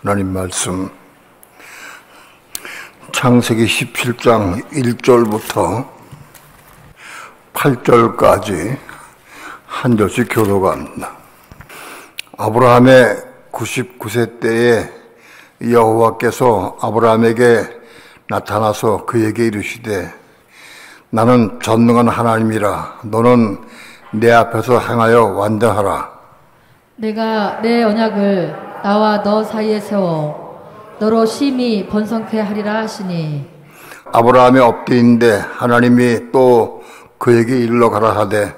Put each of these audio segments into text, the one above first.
하나님 말씀 창세기 17장 1절부터 8절까지 한 절씩 교도가 합니다. 아브라함의 99세 때에 여호와께서 아브라함에게 나타나서 그에게 이르시되 나는 전능한 하나님이라 너는 내 앞에서 행하여 완전하라. 내가 내 언약을 나와 너 사이에 세워 너로 심히 번성케 하리라 하시니 아브라함의 엎드린데 하나님이 또 그에게 일러 가라 하되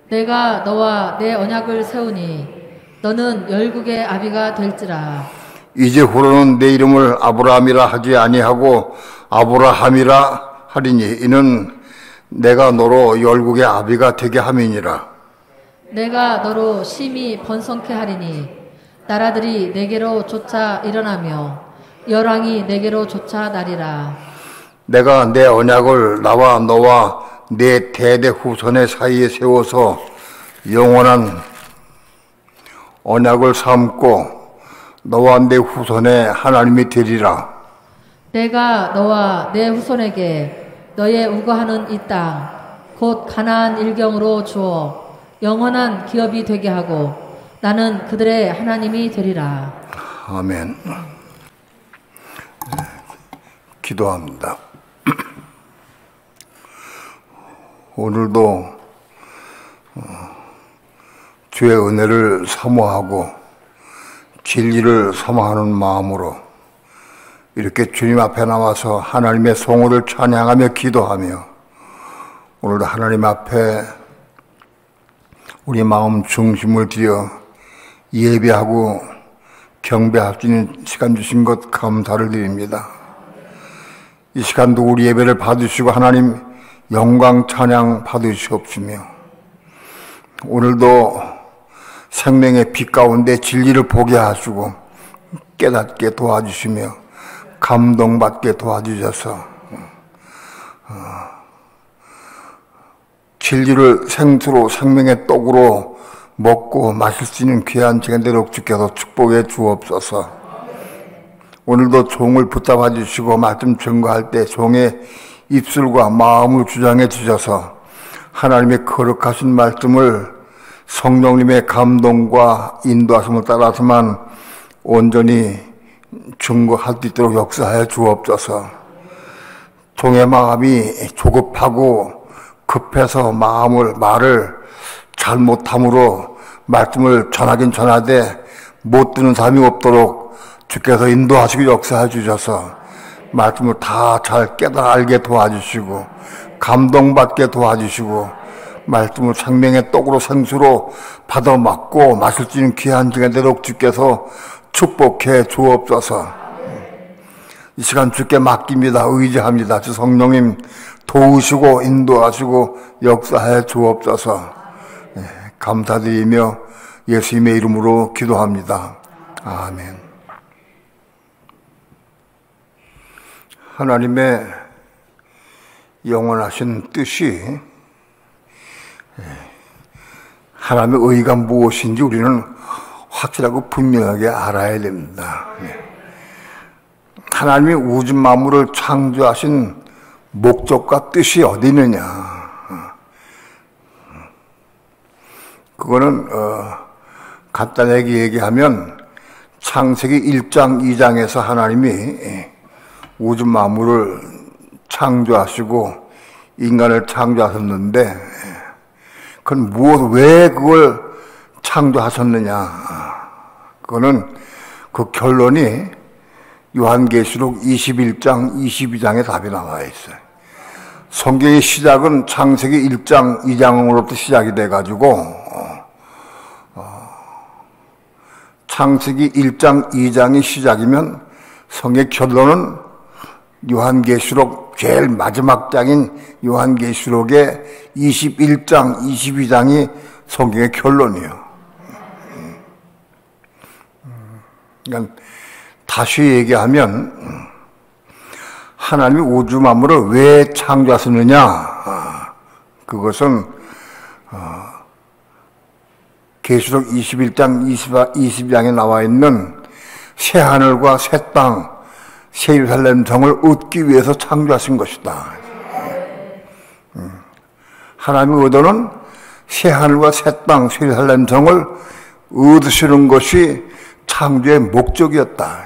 내가 너와 내 언약을 세우니 너는 열국의 아비가 될지라. 이제후로는 내 이름을 아브라함이라 하지 아니하고 아브라함이라 하리니 이는 내가 너로 열국의 아비가 되게 함이니라. 내가 너로 심히 번성케 하리니 나라들이 내게로 쫓아 일어나며 열왕이 내게로 쫓아 나리라. 내가 내 언약을 나와 너와 내 대대 후손의 사이에 세워서 영원한 언약을 삼고 너와 내 후손의 하나님이 되리라. 내가 너와 내 후손에게 너의 우거하는 이 땅 곧 가나안 일경으로 주어 영원한 기업이 되게 하고 나는 그들의 하나님이 되리라. 아멘. 기도합니다. 오늘도 주의 은혜를 사모하고 진리를 사모하는 마음으로 이렇게 주님 앞에 나와서 하나님의 성호를 찬양하며 기도하며 오늘도 하나님 앞에 우리 마음 중심을 들여 예배하고 경배할 수 있는 시간 주신 것 감사를 드립니다. 이 시간도 우리 예배를 받으시고 하나님 영광 찬양 받으시옵시며 오늘도 생명의 빛 가운데 진리를 보게 하시고 깨닫게 도와주시며 감동받게 도와주셔서 진리를 생수로 생명의 떡으로 먹고 마실 수 있는 귀한 시간 되도록 주께서 축복해 주옵소서. 오늘도 종을 붙잡아 주시고 말씀 증거할 때 종의 입술과 마음을 주장해 주셔서 하나님의 거룩하신 말씀을 성령님의 감동과 인도하심을 따라서만 온전히 증거할 수 있도록 역사하여 주옵소서. 종의 마음이 조급하고 급해서 말을 잘못함으로 말씀을 전하긴 전하되 못 듣는 사람이 없도록 주께서 인도하시고 역사해 주셔서 말씀을 다 잘 깨달아 알게 도와주시고 감동받게 도와주시고 말씀을 생명의 떡으로 생수로 받아 먹고 마실 수 있는 귀한 시간 되도록 주께서 축복해 주옵소서. 이 시간 주께 맡깁니다. 의지합니다. 주 성령님 도우시고 인도하시고 역사해 주옵소서. 감사드리며 예수님의 이름으로 기도합니다. 아멘. 하나님의 영원하신 뜻이 하나님의 의가 무엇인지 우리는 확실하고 분명하게 알아야 됩니다. 하나님이 우주 만물을 창조하신 목적과 뜻이 어디 있느냐. 그거는 간단하게 얘기하면 창세기 1장 2장에서 하나님이 우주 만물을 창조하시고 인간을 창조하셨는데 그건 왜 그걸 창조하셨느냐. 그거는 그 결론이 요한계시록 21장 22장에 답이 나와 있어요. 성경의 시작은 창세기 1장 2장으로부터 시작이 돼가지고 창세기 1장 2장이 시작이면 성경의 결론은 요한계시록 제일 마지막 장인 요한계시록의 21장 22장이 성경의 결론이에요. 그러니까 다시 얘기하면 하나님이 우주 만물을 왜 창조하셨느냐. 그것은 계시록 21장 22장에 나와 있는 새하늘과 새 땅, 새 예루살렘 성을 얻기 위해서 창조하신 것이다. 하나님의 의도는 새하늘과 새 땅, 새 예루살렘 성을 얻으시는 것이 창조의 목적이었다.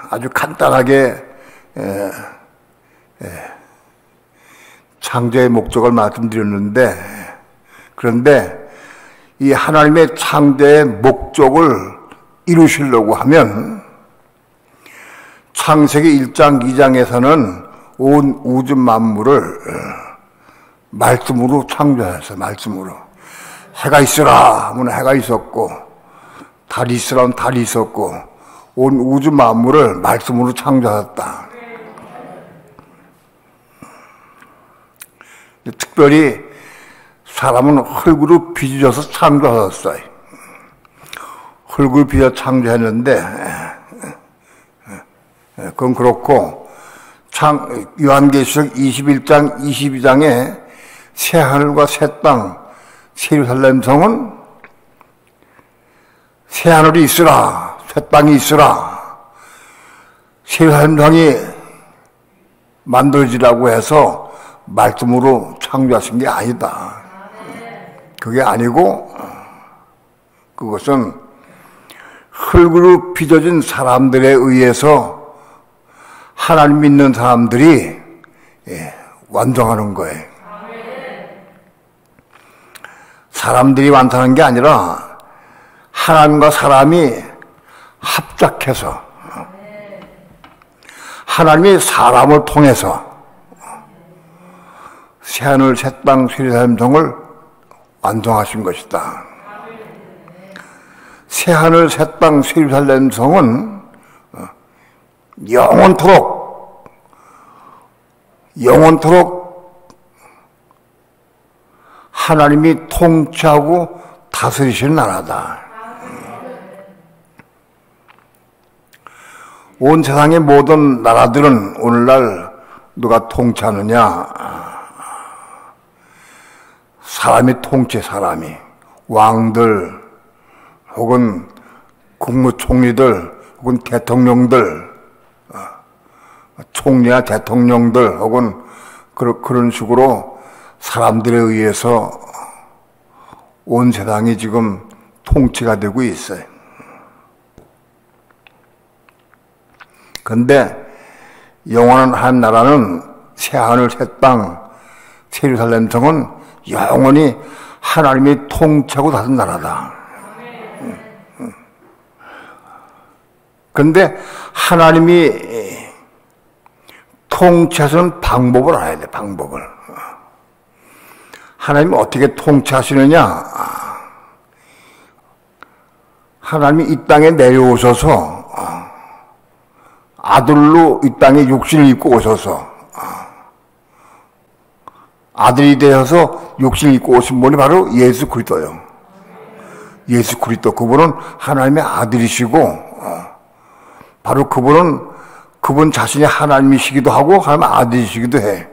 아주 간단하게 창조의 목적을 말씀드렸는데, 그런데 이 하나님의 창조의 목적을 이루시려고 하면 창세기 1장, 2장에서는 온 우주 만물을 말씀으로 창조하셨어요. 말씀으로. 해가 있으라 하면 해가 있었고, 달이 있으라 하면 달이 있었고, 온 우주 만물을 말씀으로 창조하셨다. 특별히 사람은 흙으로 빚어서 창조하셨어요. 흙을 빚어 창조했는데, 그건 그렇고, 요한계시록 21장, 22장에 새 하늘과 새 땅, 새 예루살렘 성은 새 하늘이 있으라, 새 땅이 있으라, 새 예루살렘 성이 만들어지라고 해서 말씀으로 창조하신 게 아니다. 그게 아니고, 그것은 흙으로 빚어진 사람들에 의해서 하나님 믿는 사람들이 완성하는 거예요. 사람들이 완성하는 게 아니라 하나님과 사람이 합작해서, 하나님이 사람을 통해서 새하늘, 새 땅, 새 예루살렘 성을 완성하신 것이다. 새하늘, 새 땅, 새 예루살렘 성은 영원토록 하나님이 통치하고 다스리시는 나라다. 온 세상의 모든 나라들은 오늘날 누가 통치하느냐? 사람이 통치해. 사람이 왕들 혹은 국무총리들 혹은 대통령들, 총리나 대통령들 혹은 그런 식으로 사람들에 의해서 온 세상이 지금 통치가 되고 있어요. 그런데 영원한 한 나라는 새하늘, 새 땅, 새 예루살렘 성은 영원히 하나님이 통치하고 다스린 나라다. 그런데 하나님이 통치하시는 방법을 알아야 돼. 방법을. 하나님이 어떻게 통치하시느냐? 하나님이 이 땅에 내려오셔서 아들로 이 땅에 육신을 입고 오셔서 아들이 되어서 육신을 입고 오신 분이 바로 예수 그리스도예요. 예수 그리스도, 그분은 하나님의 아들이시고 바로 그분 자신이 하나님이시기도 하고 하나님의 아들이시기도 해.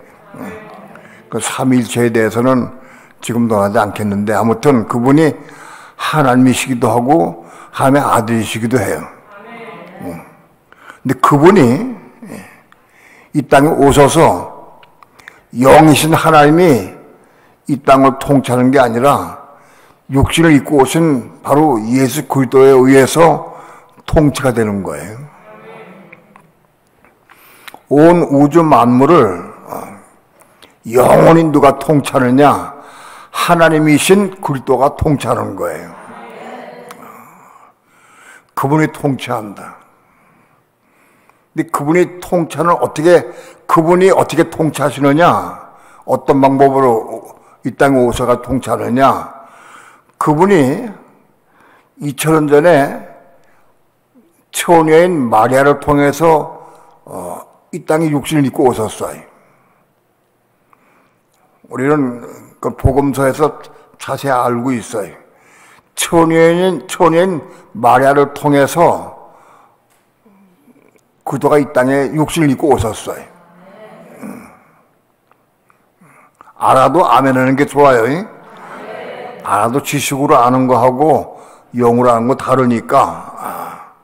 그 삼위일체에 대해서는 지금 논하지 않겠는데, 아무튼 그분이 하나님이시기도 하고 하나님의 아들이시기도 해요. 근데 그분이 이 땅에 오셔서 영이신 하나님이 이 땅을 통치하는 게 아니라 육신을 입고 오신 바로 예수 그리스도에 의해서 통치가 되는 거예요. 온 우주 만물을 영원히 누가 통치하느냐? 하나님이신 그리스도가 통치하는 거예요. 그분이 통치한다. 근데 그분이 그분이 어떻게 통치하시느냐? 어떤 방법으로 이 땅에 오셔가 통치하느냐? 그분이 2000년 전에 처녀인 마리아를 통해서 이 땅에 육신을 입고 오셨어요. 우리는 그 복음서에서 자세히 알고 있어요. 처녀인 마리아를 통해서 그도가 이 땅에 육신을 입고 오셨어요. 알아도 아멘 하는 게 좋아요. 알아도 지식으로 아는 거하고 영으로 아는 거 다르니까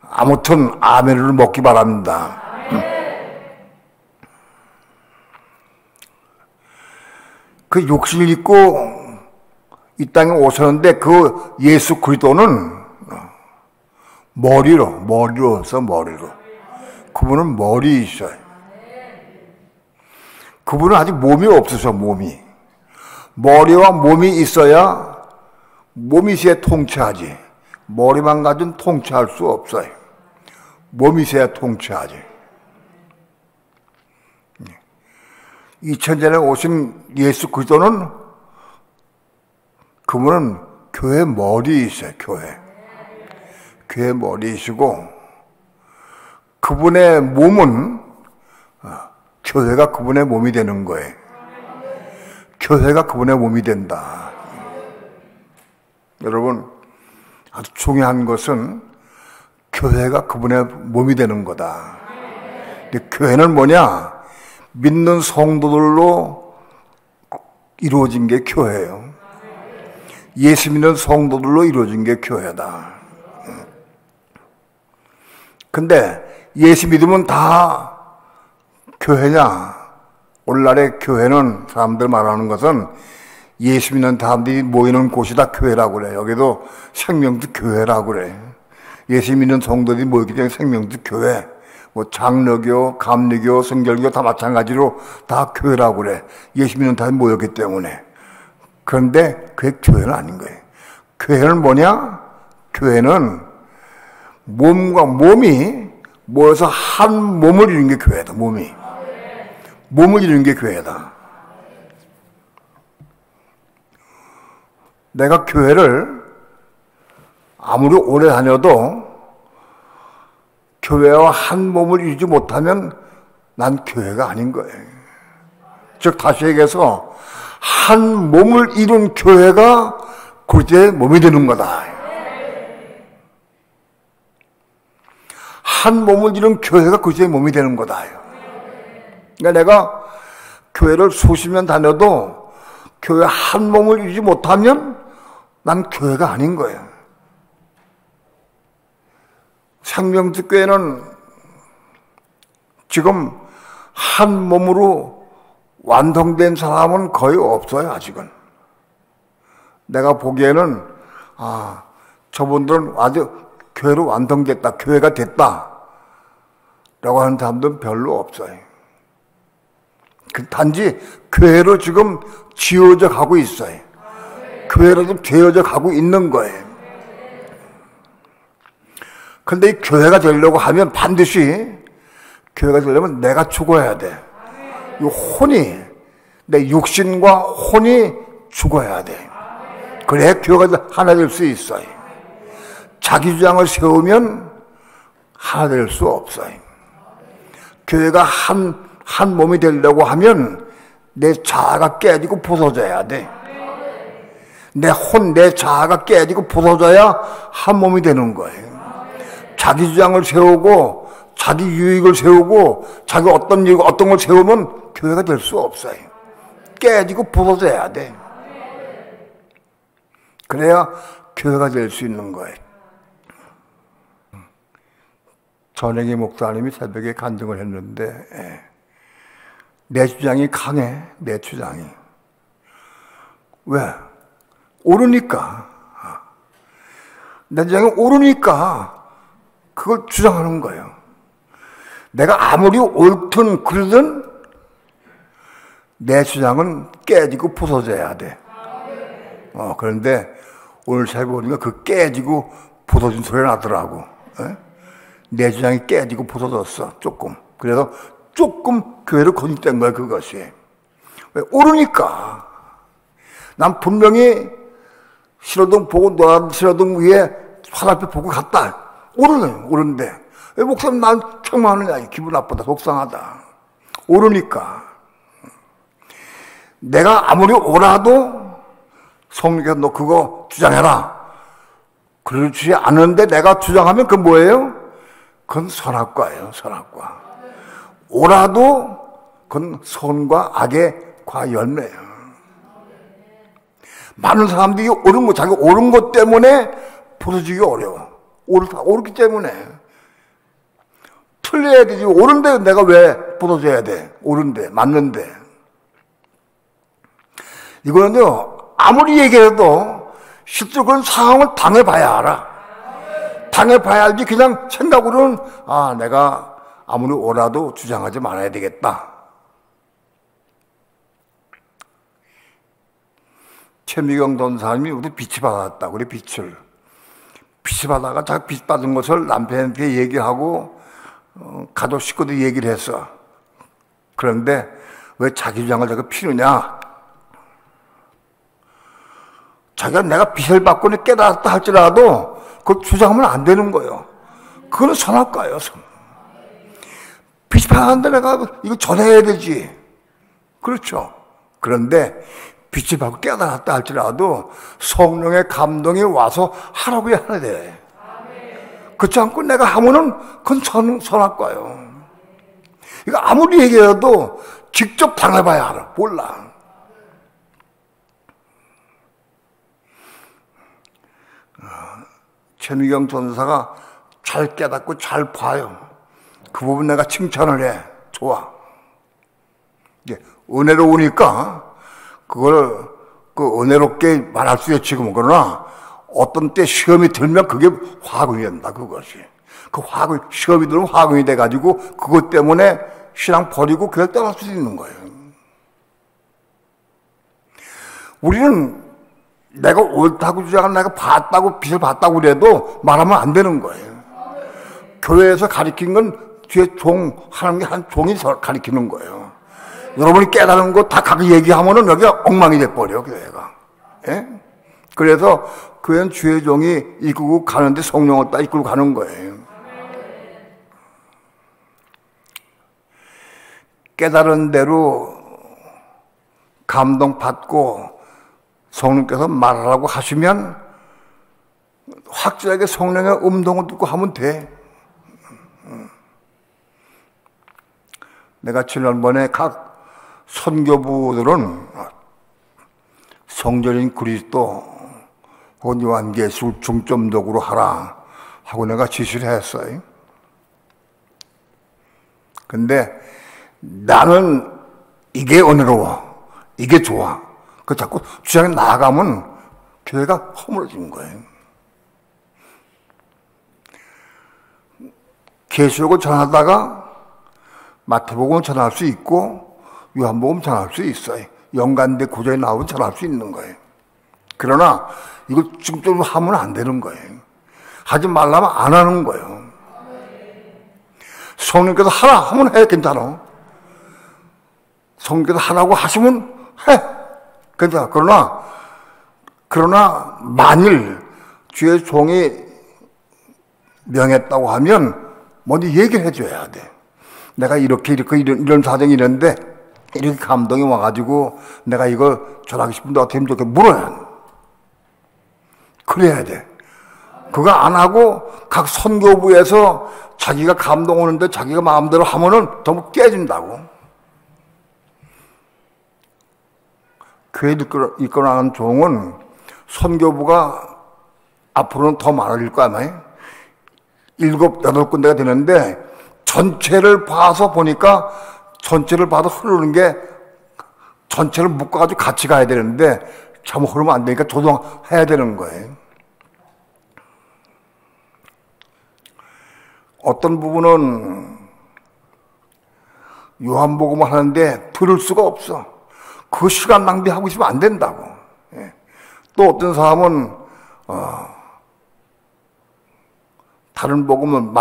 아무튼 아멘을 먹기 바랍니다. 그 욕심을 입고 이 땅에 오셨는데 그 예수 그리스도는 머리로 그분은 머리 있어요. 그분은 아직 몸이 없으셔. 머리와 몸이 있어야 몸이 있어야 통치하지. 머리만 가진 통치할 수 없어요. 몸이 있어야 통치하지. 2000년에 오신 예수 그리스도는 그분은 교회 머리 있어요. 교회 머리이시고 그분의 몸은 교회가 그분의 몸이 되는 거예요. 교회가 그분의 몸이 된다. 여러분 아주 중요한 것은 교회가 그분의 몸이 되는 거다. 근데 교회는 뭐냐? 믿는 성도들로 이루어진 게 교회예요. 예수 믿는 성도들로 이루어진 게 교회다. 근데 예수 믿으면 다 교회냐? 오늘날의 교회는 사람들 말하는 것은 예수 믿는 사람들이 모이는 곳이 다 교회라고 그래. 여기도 생명도 교회라고 그래. 예수 믿는 성도들이 모이기 때문에 생명도 교회. 뭐 장로교, 감리교, 성결교 다 마찬가지로 다 교회라고 그래. 예수 믿는 사람이 모였기 때문에. 그런데 그게 교회는 아닌 거예요. 교회는 뭐냐? 교회는 몸과 몸이 모여서 한 몸을 이루는 게 교회다. 몸을 이루는 게 교회다. 내가 교회를 아무리 오래 다녀도 교회와 한 몸을 이루지 못하면 난 교회가 아닌 거예요. 즉 다시 얘기해서 한 몸을 이룬 교회가 그리스도의 몸이 되는 거다. 한 몸을 이룬 교회가 그리스도의 몸이 되는 거다. 그러니까 내가 교회를 수십 년 다녀도 교회 한 몸을 이루지 못하면 난 교회가 아닌 거예요. 생명특교회는 지금 한 몸으로 완성된 사람은 거의 없어요. 아직은. 내가 보기에는 저분들은 아주 교회로 완성됐다, 교회가 됐다 라고 하는 사람들은 별로 없어요. 단지 교회로 지금 지어져 가고 있어요. 교회로 좀 되어져 가고 있는 거예요. 그런데 이 교회가 되려고 하면 반드시 교회가 되려면 내가 죽어야 돼. 이 혼이, 내 육신과 혼이 죽어야 돼. 그래야 교회가 하나 될 수 있어요. 자기 주장을 세우면 하나 될 수 없어요. 교회가 한 몸이 되려고 하면 내 자아가 깨지고 부서져야 돼. 내 자아가 깨지고 부서져야 한 몸이 되는 거예요. 자기 주장을 세우고 자기 유익을 세우고 자기 어떤 걸 세우면 교회가 될 수 없어요. 깨지고 부서져야 돼. 그래야 교회가 될 수 있는 거예요. 전행의 목사님이 새벽에 간증을 했는데 내 주장이 강해. 내 주장이. 왜? 옳으니까. 내 주장이 옳으니까 그걸 주장하는 거예요. 내가 아무리 옳든 그러든 내 주장은 깨지고 부서져야 돼. 그런데 오늘 잘 보니까 그 깨지고 부서진 소리가 나더라고. 내 주장이 깨지고 부서졌어. 조금. 그래서 조금 교회를 건립된 거야, 그것이. 왜? 옳으니까. 난 분명히 신호등 보고 노란 신호등 위에 화살표 보고 갔다. 옳은데. 왜 목사님 난 책망하느냐. 기분 나쁘다. 속상하다. 옳으니까. 내가 아무리 옳아도 성령께서 너 그거 주장해라. 그렇지 않은데 내가 주장하면 그건 뭐예요? 그건 선악과예요. 선악과. 옳아도 그건 선과 악의 과열매예요. 많은 사람들이 옳은 것, 자기 옳은 것 때문에 부서지기 어려워. 옳기 때문에. 틀려야 되지. 옳은데 내가 왜 부서져야 돼? 옳은데, 맞는데. 이거는요, 아무리 얘기해도 실제로 그런 상황을 당해봐야 알아. 당해봐야 알지. 그냥 생각으로는, 내가 아무리 옳아도 주장하지 말아야 되겠다. 최미경 전사님이 우리 빛이 받았다. 그래, 빛을. 빛이 받아가 자기 빛 받은 것을 남편한테 얘기하고, 가족 식구들 얘기를 했어. 그런데 왜 자기 주장을 자꾸 피느냐? 자기가 내가 빛을 받고 깨달았다 할지라도 그걸 주장하면 안 되는 거예요. 그건 선악과예요, 선. 빛이 받았는데 내가 이거 전해야 되지. 그렇죠. 그런데 빛이 받고 깨달았다 할지라도 성령의 감동이 와서 하라고 해야 돼. 그렇지 않고 내가 하면은 그건 선악과예요. 이거 아무리 얘기해도 직접 당해봐야 알아. 몰라. 최미경 전사가 잘 깨닫고 잘 봐요. 그 부분 내가 칭찬을 해. 좋아. 이제 은혜로우니까 그걸 은혜롭게 말할 수 있어요, 지금은. 그러나 어떤 때 시험이 들면 그게 화근이 된다, 그것이. 그 화근, 시험이 들면 화근이 돼가지고 그것 때문에 신앙 버리고 그걸 떠날 수 있는 거예요. 우리는 내가 옳다고 주장을 내가 봤다고, 빛을 봤다고 그래도 말하면 안 되는 거예요. 교회에서 가르친 건 뒤에 하는 게 한 종이 가르치는 거예요. 여러분이 깨달은 거 다 각각 얘기하면은 여기가 엉망이 돼버려, 교회가. 예? 그래서 교회는 주의 종이 이끌고 가는데 성령을 따라 이끌고 가는 거예요. 깨달은 대로 감동받고 성령께서 말하라고 하시면 확실하게 성령의 음동을 듣고 하면 돼. 내가 지난번에 각 선교부들은 성전인 그리스도 혹은 요한계시를 중점적으로 하라 하고 내가 지시를 했어요. 근데 나는 이게 은혜로워, 이게 좋아. 그 자꾸 주장에 나아가면 교회가 허물어지는 거예요. 계시록을 전하다가 마태복음 전할 수 있고 요한복음 전할 수 있어요. 연관대 구절에 나오면 전할 수 있는 거예요. 그러나 이걸 중점으로 하면 안 되는 거예요. 하지 말라면 안 하는 거예요. 성령께서 하라 하면 해, 괜찮아. 성령께서 하라고 하시면 해, 괜찮아. 그러나 만일 주의 종이 명했다고 하면 먼저 얘기를 해줘야 돼. 내가 이런 사정이 있는데 이렇게 감동이 와가지고 내가 이걸 전하고 싶은데 어떻게 하면 좋겠다 물어야 돼. 그래야 돼. 그거 안 하고 각 선교부에서 자기가 감동 오는데 자기가 마음대로 하면은 너무 깨진다고. 교회 이끌어가는 종은 선교부가 앞으로는 더 많아질 거 아니에요? 7, 8군데가 되는데 전체를 봐서 보니까 전체를 봐도 흐르는 게 전체를 묶어가지고 같이 가야 되는데 잘못 흐르면 안 되니까 조정해야 되는 거예요. 어떤 부분은 요한복음을 하는데 들을 수가 없어. 그 시간 낭비하고 있으면 안 된다고. 또 어떤 사람은 다른 복음은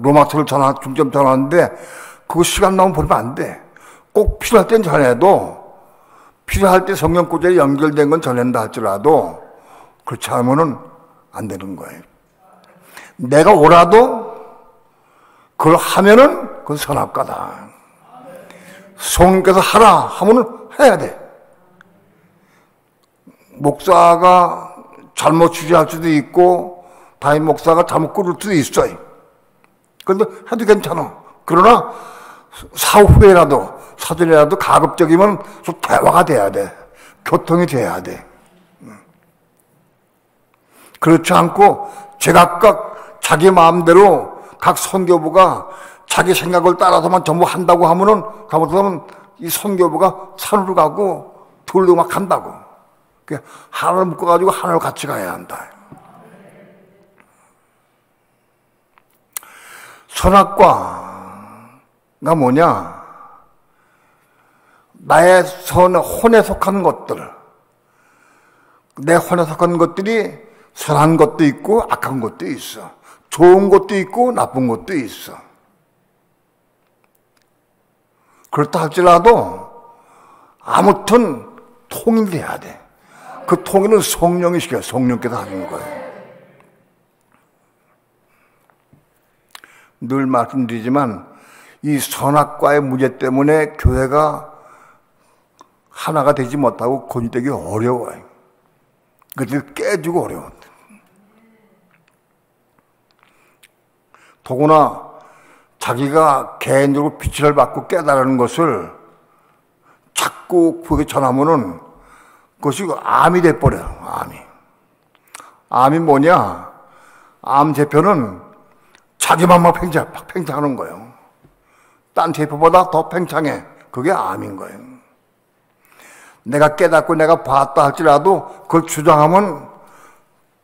로마서를 중점 전하는데 그거 시간 나오면 버리면 안 돼. 꼭 필요할 땐 전해도 필요할 때 성경 구절에 연결된 건 전한다 할지라도 그렇지 않으면 안 되는 거예요. 내가 옳아도 그걸 하면은 그건 선악과다. 성령께서 하라 하면은 해야 돼. 목사가 잘못 취재할 수도 있고 담임 목사가 잘못 꾸릴 수도 있어요. 그런데 해도 괜찮아. 그러나 사후에라도 사전에라도 가급적이면 좀 대화가 돼야 돼. 교통이 돼야 돼. 그렇지 않고 제각각 자기 마음대로 각 선교부가 자기 생각을 따라서만 전부 한다고 하면은 잘못하면 이 선교부가 산으로 가고 돌로 막 간다고. 하나를 묶어가지고 하나를 같이 가야 한다. 선악과가 뭐냐? 나의 혼에 속한 것들, 내 혼에 속한 것들이 선한 것도 있고 악한 것도 있어. 좋은 것도 있고 나쁜 것도 있어. 그렇다 할지라도 아무튼 통일돼야 돼. 그 통일은 성령이 시켜요. 성령께서 하는 거예요. 늘 말씀드리지만 이 선악과의 문제 때문에 교회가 하나가 되지 못하고 건립되기 어려워요. 그래서 깨지고 어려워. 더구나 자기가 개인적으로 빛을 받고 깨달은 것을 자꾸 그게 전하면은 그것이 암이 돼버려요. 암이 뭐냐? 암 제표는 자기만 막 팽창하는 거예요. 딴 제표보다 더 팽창해. 그게 암인 거예요. 내가 깨닫고 내가 봤다 할지라도 그걸 주장하면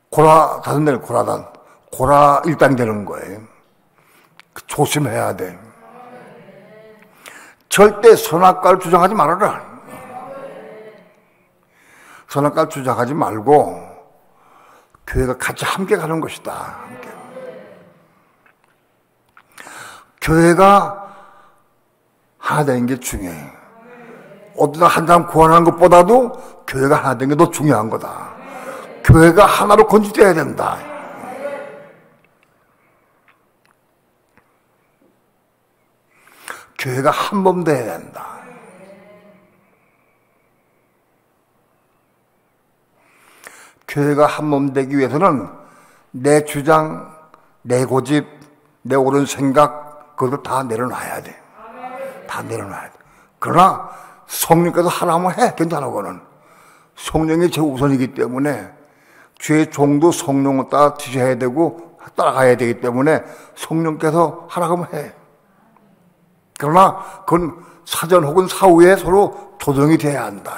고라 일당이 되는 거예요. 조심해야 돼. 절대 선악과를 주장하지 말아라. 선악과를 주장하지 말고 교회가 같이 함께 가는 것이다. 함께. 교회가 하나 되는 게 중요해. 어떤 한 사람 구원하는 것보다도 교회가 하나 되는 게 더 중요한 거다. 교회가 하나로 건축되어야 된다. 교회가 한 몸 되어야 된다. 교회가 한 몸 되기 위해서는 내 주장, 내 고집, 내 옳은 생각 그것을 다 내려놔야 돼. 다 내려놔야 돼. 그러나 성령께서 하나만 해. 괜찮아. 그거는 성령이 제우선이기 때문에 주의 종도 성령을 따라 지셔야 되고 따라가야 되기 때문에 성령께서 하라고 해. 그러나 그건 사전 혹은 사후에 서로 조정이 돼야 한다.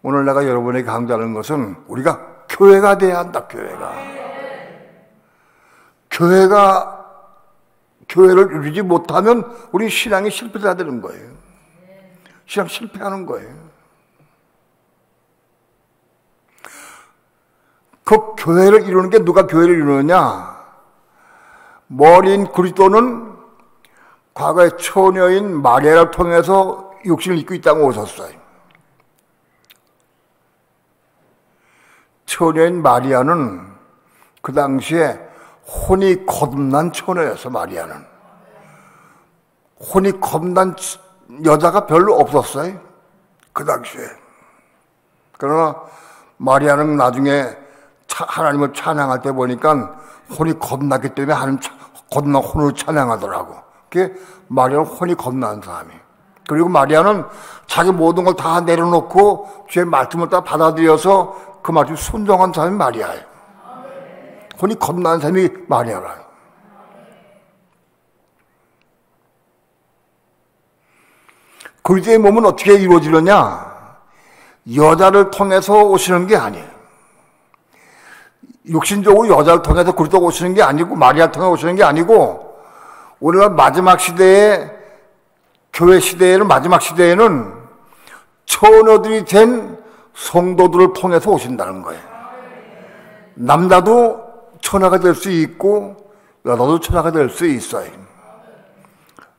오늘 내가 여러분에게 강조하는 것은 우리가 교회가 돼야 한다. 교회를 이루지 못하면 우리 신앙이 실패해야 되는 거예요. 신앙 실패하는 거예요. 그 교회를 이루는 게 누가 교회를 이루느냐? 머리인 그리스도는 과거에 처녀인 마리아를 통해서 육신을 입고 이 땅에 오셨어요. 처녀인 마리아는 그 당시에 혼이 거듭난 처녀였어. 마리아는 혼이 거듭난 여자가 별로 없었어요. 그 당시에. 그러나 마리아는 나중에 하나님을 찬양할 때 보니까 혼이 거듭났기 때문에 하나님 거듭난 혼을 찬양하더라고. 그게 마리아는 혼이 거듭난 사람이. 그리고 마리아는 자기 모든 걸 다 내려놓고 주의 말씀을 다 받아들여서 그 말씀 순종한 사람이 마리아예요. 혼이 거듭난 사람이 마리아라. 그리스도의 몸은 어떻게 이루어지느냐? 여자를 통해서 오시는 게 아니에요. 육신적으로 여자를 통해서 그리스도가 오시는 게 아니고 마리아를 통해 오시는 게 아니고 우리가 마지막 시대에 교회 시대에는 마지막 시대에는 처녀들이 된 성도들을 통해서 오신다는 거예요. 남자도 처녀가 될 수 있고 여자도 처녀가 될 수 있어요.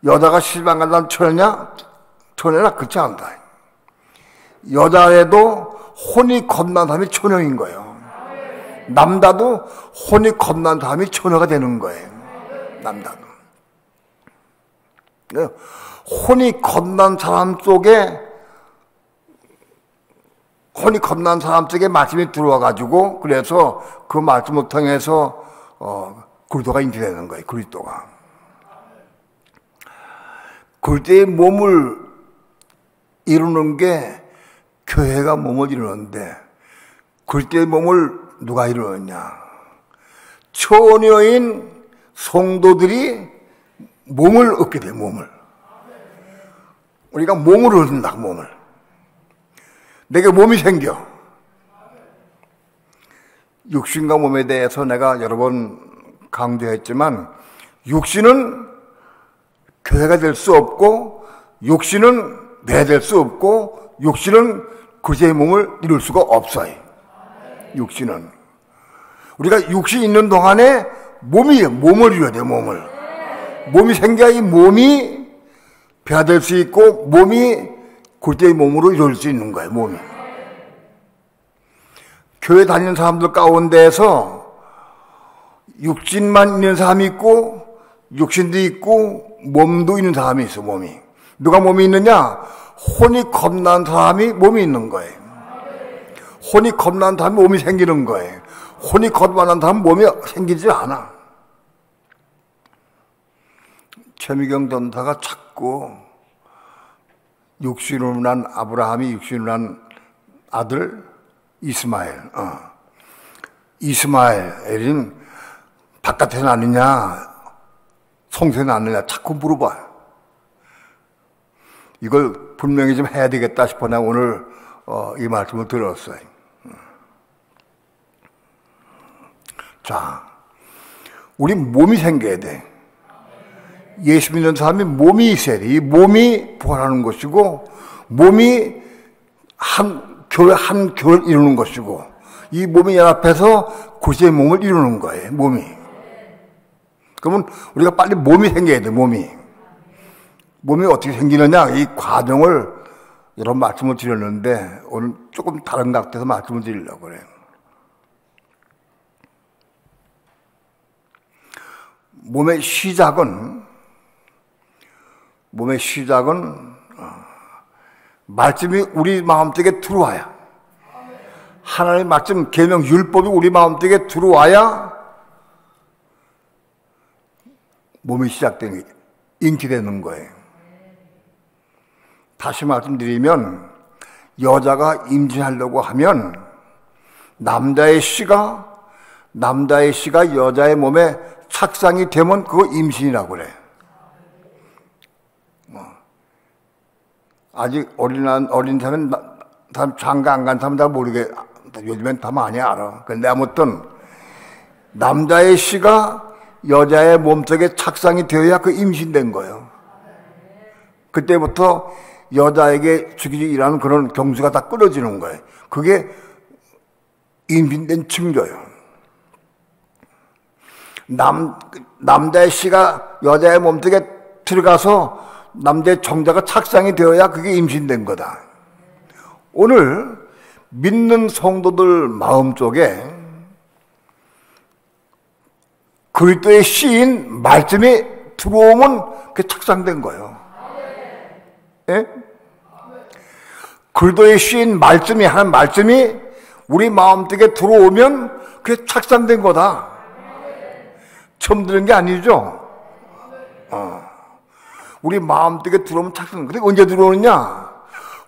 여자가 실망한다는 처녀냐? 처녀나 그렇지 않다. 여자애도 혼이 겁난 사람이 처녀인 거예요. 남자도 혼이 겁난 사람이 처녀가 되는 거예요. 남자도. 혼이 겁난 사람 속에 말씀이 들어와가지고 그래서 그 말씀을 통해서 그리스도가 인지되는 거예요. 그리스도가. 그리스도의 몸을 이루는 게 교회가 몸을 이루는데 그리스도의 몸을 누가 이루느냐? 처녀인 성도들이 몸을 얻게 돼, 몸을. 우리가 몸을 얻는다, 몸을. 내게 몸이 생겨. 육신과 몸에 대해서 내가 여러 번 강조했지만, 육신은 교회가 될 수 없고, 육신은 내될 수 없고, 육신은 그리스도의 몸을 이룰 수가 없어요. 육신은. 우리가 육신이 있는 동안에 몸을 이뤄야 돼, 몸을. 몸이 생겨야 이 몸이 배가 될 수 있고, 몸이 그리스도의 몸으로 이룰 수 있는 거예요, 몸이. 교회 다니는 사람들 가운데에서 육신만 있는 사람이 있고, 육신도 있고, 몸도 있는 사람이 있어, 몸이. 누가 몸이 있느냐? 혼이 겁난 사람이 몸이 있는 거예요. 혼이 겁난 사람이 몸이 생기는 거예요. 혼이 겁난 사람은 몸이 생기지 않아. 최미경 전사가 자꾸 육신으로 난 아브라함이 육신으로 난 아들 이스마엘, 이스마엘은 바깥에 나느냐 성소에 나느냐 자꾸 물어봐요. 이걸 분명히 좀 해야 되겠다 싶어 내가 오늘 이 말씀을 들었어요. 자, 우리 몸이 생겨야 돼. 예수 믿는 사람이 몸이 있어야 돼. 이 몸이 부활하는 것이고, 몸이 교회 한 교회를 이루는 것이고, 이 몸이 연합해서 그리스도의 몸을 이루는 거예요, 몸이. 그러면 우리가 빨리 몸이 생겨야 돼, 몸이. 몸이 어떻게 생기느냐, 이 과정을 여러 말씀을 드렸는데, 오늘 조금 다른 각도에서 말씀을 드리려고 그래요. 몸의 시작은 말씀이 우리 마음속에 들어와야, 하나님의 말씀, 계명, 율법이 우리 마음속에 들어와야 몸이 시작되는, 인기되는 거예요. 다시 말씀드리면, 여자가 임신하려고 하면 남자의 씨가 여자의 몸에 착상이 되면 그거 임신이라고 그래. 아직 어린 사람은 장가 안 간 사람은 다 모르게, 요즘엔 다 많이 알아. 근데 아무튼 남자의 씨가 여자의 몸속에 착상이 되어야 그 임신된 거예요. 그때부터 여자에게 주기적이라는 그런 경수가 다 끊어지는 거예요. 그게 임신된 증거예요. 남자의 씨가 여자의 몸속에 들어가서 남자의 정자가 착상이 되어야 그게 임신된 거다. 오늘 믿는 성도들 마음속에 그리스도의 씨인 말씀이 들어오면 그게 착상된 거예요. 예? 그리스도의 씨인 말씀이, 하는 말씀이 우리 마음속에 들어오면 그게 착상된 거다. 처음 들은 게 아니죠? 우리 마음속에 들어오면 착상. 근데 언제 들어오느냐?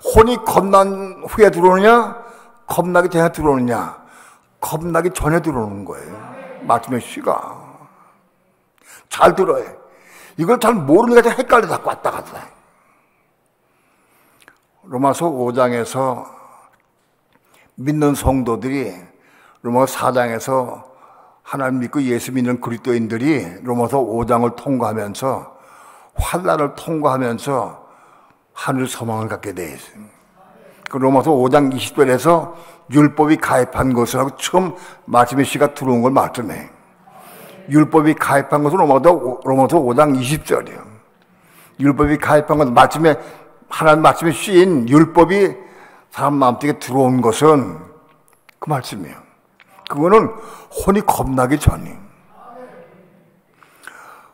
혼이 겁난 후에 들어오느냐? 겁나기 전에 들어오느냐? 겁나기 전에 들어오는 거예요. 말씀의 씨가. 잘 들어요. 이걸 잘 모르니까 헷갈려 자꾸 왔다 갔다. 로마서 5장에서 믿는 성도들이 로마서 4장에서 하나님 믿고 예수 믿는 그리스도인들이 로마서 5장을 통과하면서 환난을 통과하면서 하늘 소망을 갖게 돼 있어요. 그 로마서 5장 20절에서 율법이 가입한 것을 하고 처음 말씀의 씨가 들어온 걸 말씀해. 율법이 가입한 것은 로마서 5장 20절이에요. 율법이 가입한 것은 하나님 말씀의 씨인 율법이 사람 마음속에 들어온 것은 그 말씀이에요. 그거는 혼이 겁나기 전이에요.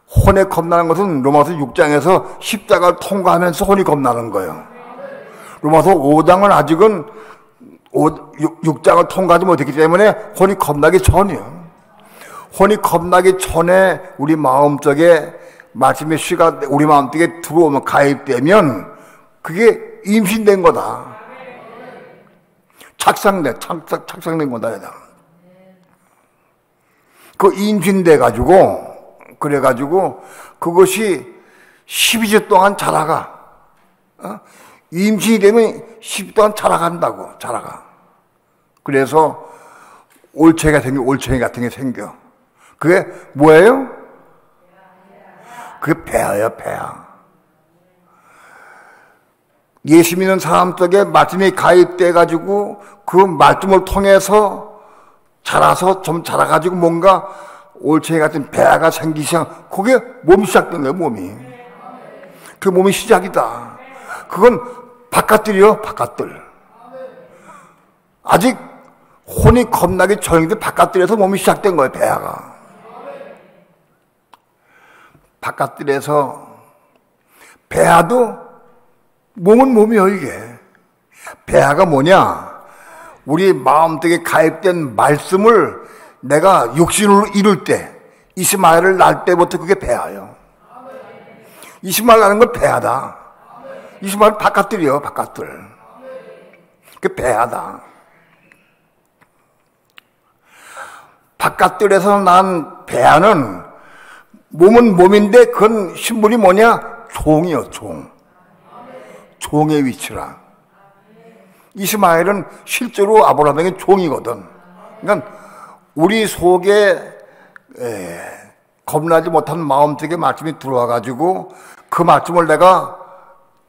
혼에 겁나는 것은 로마서 6장에서 십자가를 통과하면서 혼이 겁나는 거예요. 로마서 5장은 아직은 6장을 통과하지 못했기 때문에 혼이 겁나기 전이에요. 혼이 겁나기 전에 우리 마음속에 말씀의 씨가 우리 마음속에 들어오면 가입되면 그게 임신된 거다. 착상된 거다. 그 임신돼가지고, 그래가지고, 그것이 12주 동안 자라가. 임신이 되면 10주 동안 자라가. 그래서 올챙이 같은 게 생겨. 그게 뭐예요? 그게 폐하예요, 폐하. 예수 믿는 사람 속에 말씀이 가입돼가지고 그 말씀을 통해서 자라가지고 뭔가 올챙이 같은 폐하가 생기기 시작, 그게 몸이 시작된 거예요, 몸이. 그 몸이 시작이다. 그건 바깥들이요, 바깥들. 아직 혼이 겁나게 전인데 바깥들에서 몸이 시작된 거예요, 폐하가. 바깥들에서 폐하도 몸은 몸이요, 이게. 폐하가 뭐냐? 우리 마음속에 가입된 말씀을 내가 육신으로 이룰 때, 이스마엘을 낳을 때부터 그게 폐하예요. 이스마엘 낳는 건 폐하다. 이스마엘 바깥들이요, 바깥들. 그게 폐하다. 바깥들에서 난 폐하는 몸은 몸인데 그건 신분이 뭐냐? 종이요, 종. 종의 위치라. 이스마엘은 실제로 아브라함에게 종이거든. 그러니까 우리 속에 겁나지 못한 마음속에 말씀이 들어와가지고 그 말씀을 내가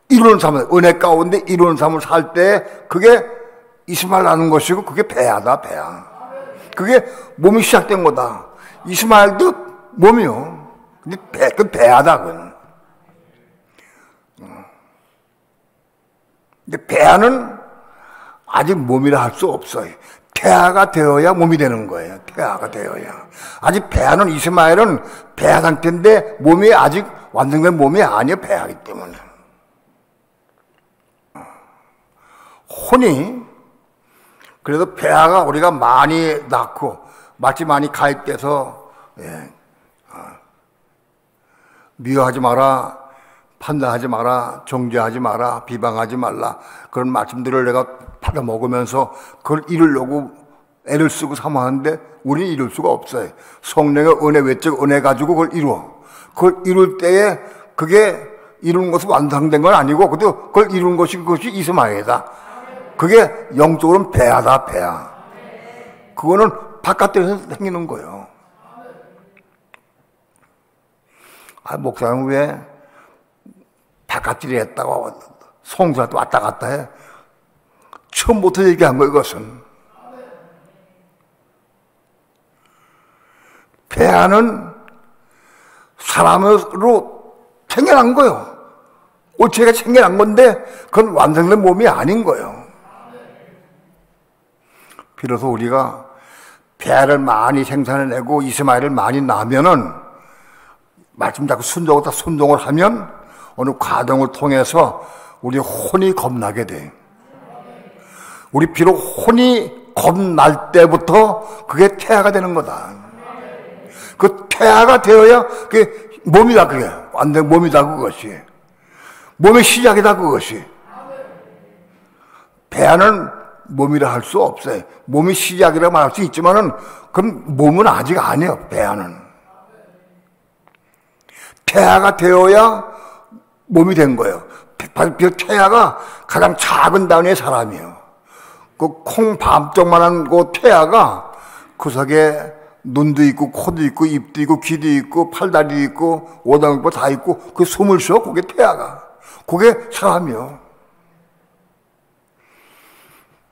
이루는 삶을, 은혜 가운데 이루는 삶을 살 때 그게 이스마엘 낳는 것이고 그게 폐하다, 폐하. 그게 몸이 시작된 거다. 이스마엘도 몸이요. 근데 그 폐하다, 그건. 근데 폐하는 아직 몸이라 할 수 없어요. 폐하가 되어야 몸이 되는 거예요. 폐하가 되어야. 아직 폐하는, 이스마엘은 폐하 상태인데 몸이 아직 완성된 몸이 아니에요. 폐하기 때문에. 혼이, 그래도 폐하가 우리가 많이 낳고 마치 많이 가입돼서 미워하지 마라, 판단하지 마라, 정죄하지 마라, 비방하지 말라, 그런 말씀들을 내가 받아먹으면서 그걸 이루려고 애를 쓰고 사모하는데 우리는 이룰 수가 없어요. 성령의 은혜, 외적 은혜 가지고 그걸 이루어. 그걸 이룰 때에 그게 이루는 것은 완성된 건 아니고 그걸 이루는 것이 그것이 이스마엘이다. 그게 영적으로는 폐하다, 폐하. 그거는 바깥에서 생기는 거예요. 목사님 왜 바깥들이 했다고 송사도 왔다 갔다 해? 처음부터 얘기한 거, 이것은. 폐하는 사람으로 생겨난 거예요. 올챙이가 생겨난 건데 그건 완성된 몸이 아닌 거예요. 비로소 우리가 폐하를 많이 생산해내고 이스마엘을 많이 낳으면은 말씀 자꾸 순종을 하면 어느 과정을 통해서 우리 혼이 겁나게 돼. 우리 비록 혼이 겁날 때부터 그게 태아가 되는 거다. 그 태아가 되어야 그게 몸이다, 그게. 완전 몸이다, 그것이. 몸의 시작이다, 그것이. 폐하는 몸이라 할 수 없어요. 몸이 시작이라 말할 수 있지만은, 그럼 몸은 아직 아니에요, 폐하는. 태아가 되어야 몸이 된 거예요. 태아가 가장 작은 단위의 사람이에요. 그 콩밤쪽만한 그 태아가 그 속에 눈도 있고 코도 있고 입도 있고 귀도 있고 팔다리도 있고 오당 있고 다 있고 그 숨을 쉬어. 그게 태아가. 그게 사람이요.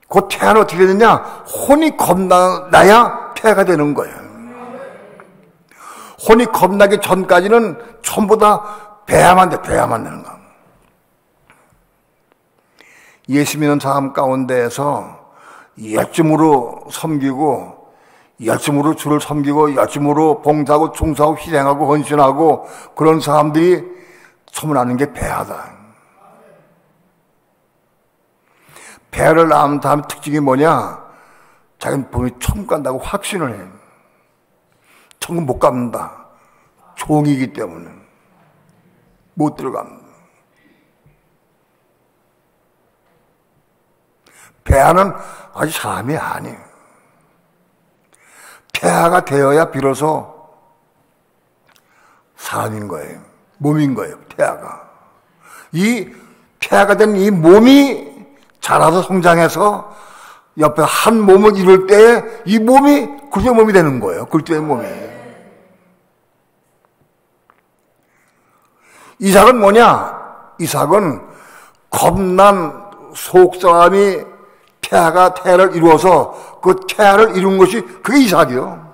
그 태아는 어떻게 되느냐? 혼이 겁나야 태아가 되는 거예요. 혼이 겁나기 전까지는 전부 다 배야만 되는 거야. 예수 믿는 사람 가운데에서 열심으로 섬기고, 열심으로 주를 섬기고, 열심으로 봉사하고, 충성하고, 희생하고, 헌신하고, 그런 사람들이 소문나는 게 배하다. 배를 낳은 다음 특징이 뭐냐? 자기는 분명히 천국 간다고 확신을 해. 천국 못 갑니다. 종이기 때문에. 못 들어갑니다. 폐하는 아직 사람이 아니에요. 폐하가 되어야 비로소 사람인 거예요. 몸인 거예요, 폐하가. 이 폐하가 된 이 몸이 자라서 성장해서 옆에 한 몸을 이룰 때 이 몸이 그리스도의 몸이 되는 거예요. 그리스도의 몸이. 이삭은 뭐냐? 이삭은 겁난 속사람이 태아가 태아를 이루어서 그 태아를 이룬 것이 그게 이삭이요.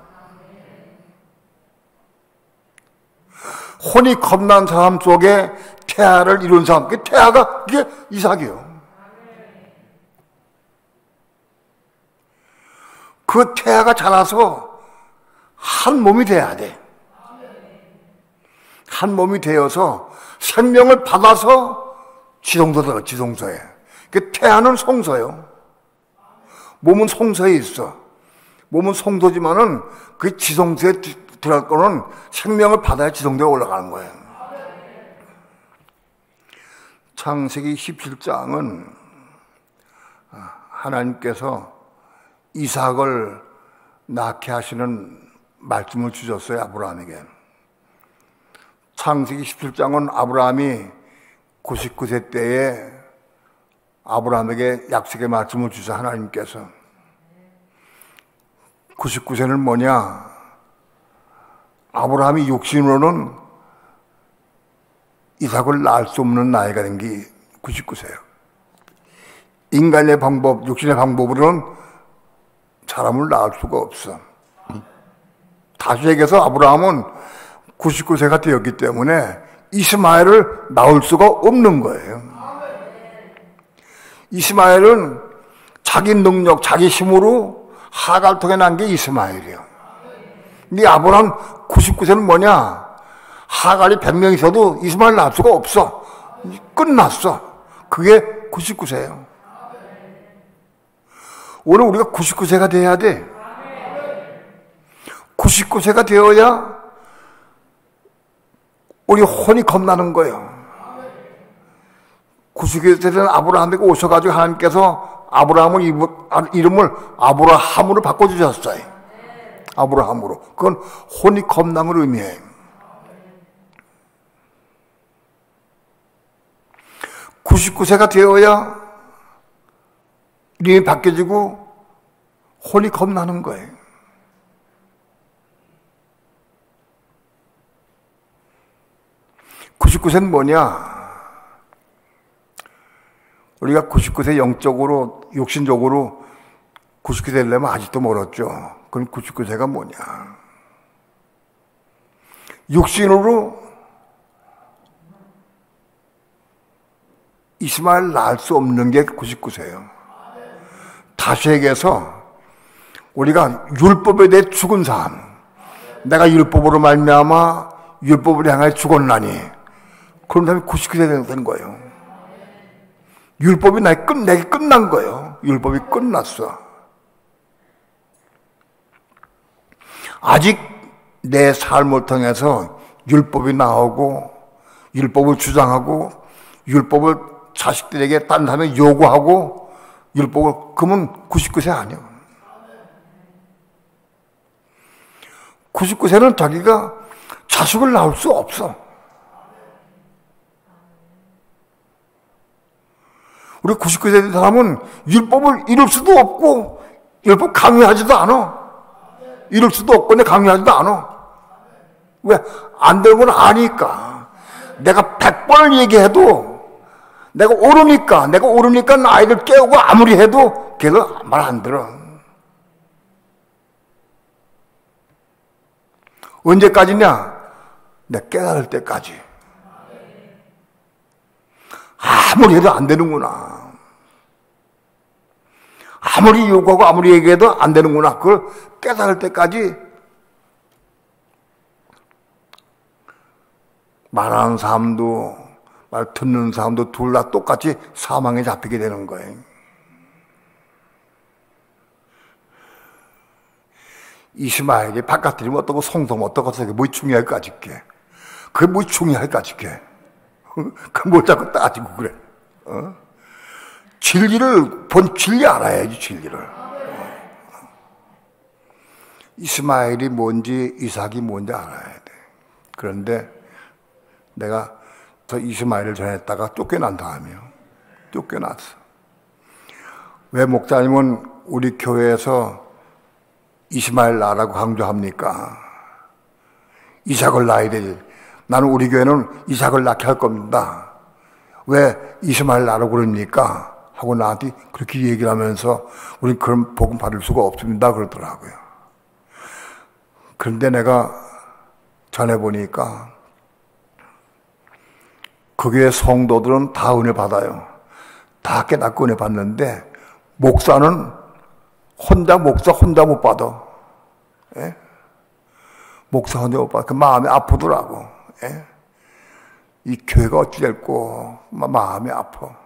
혼이 겁난 사람 속에 태아를 이룬 사람, 그 태아가 그게 이삭이요. 그 태아가 자라서 한 몸이 돼야 돼. 한 몸이 되어서 생명을 받아서 지성소에. 그 태아는 성소요. 몸은 성소에 있어. 몸은 성소지만은 그 지성소에 들어갈 거는 생명을 받아야 지성소에 올라가는 거예요. 창세기 17장은 하나님께서 이삭을 낳게 하시는 말씀을 주셨어요, 아브라함에게. 창세기 17장은 아브라함이 99세 때에 아브라함에게 약속의 말씀을 주셔, 하나님께서. 99세는 뭐냐? 아브라함이 육신으로는 이삭을 낳을 수 없는 나이가 된 게 99세예요. 인간의 방법, 육신의 방법으로는 사람을 낳을 수가 없어. 다시 얘기해서 아브라함은 99세가 되었기 때문에 이스마엘을 낳을 수가 없는 거예요. 이스마엘은 자기 능력, 자기 힘으로 하가를 통해 난 게 이스마엘이에요. 근데 아브라함 99세는 뭐냐? 하갈이 100명 있어도 이스마엘 낳을 수가 없어. 끝났어. 그게 99세예요. 오늘 우리가 99세가 돼야 돼. 99세가 되어야 우리 혼이 겁나는 거예요. 99세 된 아브라함에게 오셔가지고 하나님께서 아브라함을 이름을 아브라함으로 바꿔주셨어요. 아브라함으로. 그건 혼이 겁남을 의미해요. 99세가 되어야 이름이 바뀌어지고 혼이 겁나는 거예요. (99세는) 뭐냐? 우리가 99세 영적으로, 육신적으로 99세 되려면 아직도 멀었죠. 그럼 99세가 뭐냐? 육신으로 이스마엘 낳을 수 없는 게 99세예요. 다시 얘기해서 우리가 율법에 대해 죽은 삶, 내가 율법으로 말미암아 율법을 향하여 죽었나니, 그런 다음에 99세 되는 거예요. 율법이 내게 끝난 거예요. 율법이 끝났어. 아직 내 삶을 통해서 율법이 나오고, 율법을 주장하고, 율법을 자식들에게 딴 사람에 요구하고, 율법을, 그러면 99세 아니에요. 99세는 자기가 자식을 낳을 수 없어. 우리 99세 된 사람은 율법을 이룰 수도 없고, 율법 강요하지도 않아. 이룰 수도 없고, 내 강요하지도 않아. 왜? 안 되는 건 아니까. 내가 100번을 얘기해도, 내가 오르니까 아이들 깨우고 아무리 해도 걔가 말 안 들어. 언제까지냐? 내가 깨달을 때까지. 아무리 해도 안 되는구나. 아무리 요구하고 아무리 얘기해도 안 되는구나. 그걸 깨달을 때까지 말하는 사람도 말 듣는 사람도 둘 다 똑같이 사망에 잡히게 되는 거예요. 이스마엘이 바깥들이면 어떻고 성도면 어떻고 그게 뭐 중요할까 싶게. 그게 뭐 중요할까 싶게. 그 뭘 자꾸 따지고 그래. 진리를 본 진리 알아야지, 진리를. 이스마엘이 뭔지 이삭이 뭔지 알아야 돼. 그런데 내가 저 이스마엘을 전했다가 쫓겨난 다음이요. 쫓겨났어. 왜 목사님은 우리 교회에서 이스마엘 낳으라고 강조합니까? 이삭을 낳아야 돼. 나는 우리 교회는 이삭을 낳게 할 겁니다. 왜 이스마엘 낳으라고 그럽니까? 하고 나한테 그렇게 얘기를 하면서 우리는 그런 복음 받을 수가 없습니다. 그러더라고요. 그런데 내가 전해보니까 그 교회 성도들은 다 은혜 받아요. 다 깨닫고 은혜 받는데 목사는 혼자 못 받아. 예? 목사 혼자 못 받아. 그 마음이 아프더라고. 예? 이 교회가 어찌 될꼬 마음이 아파.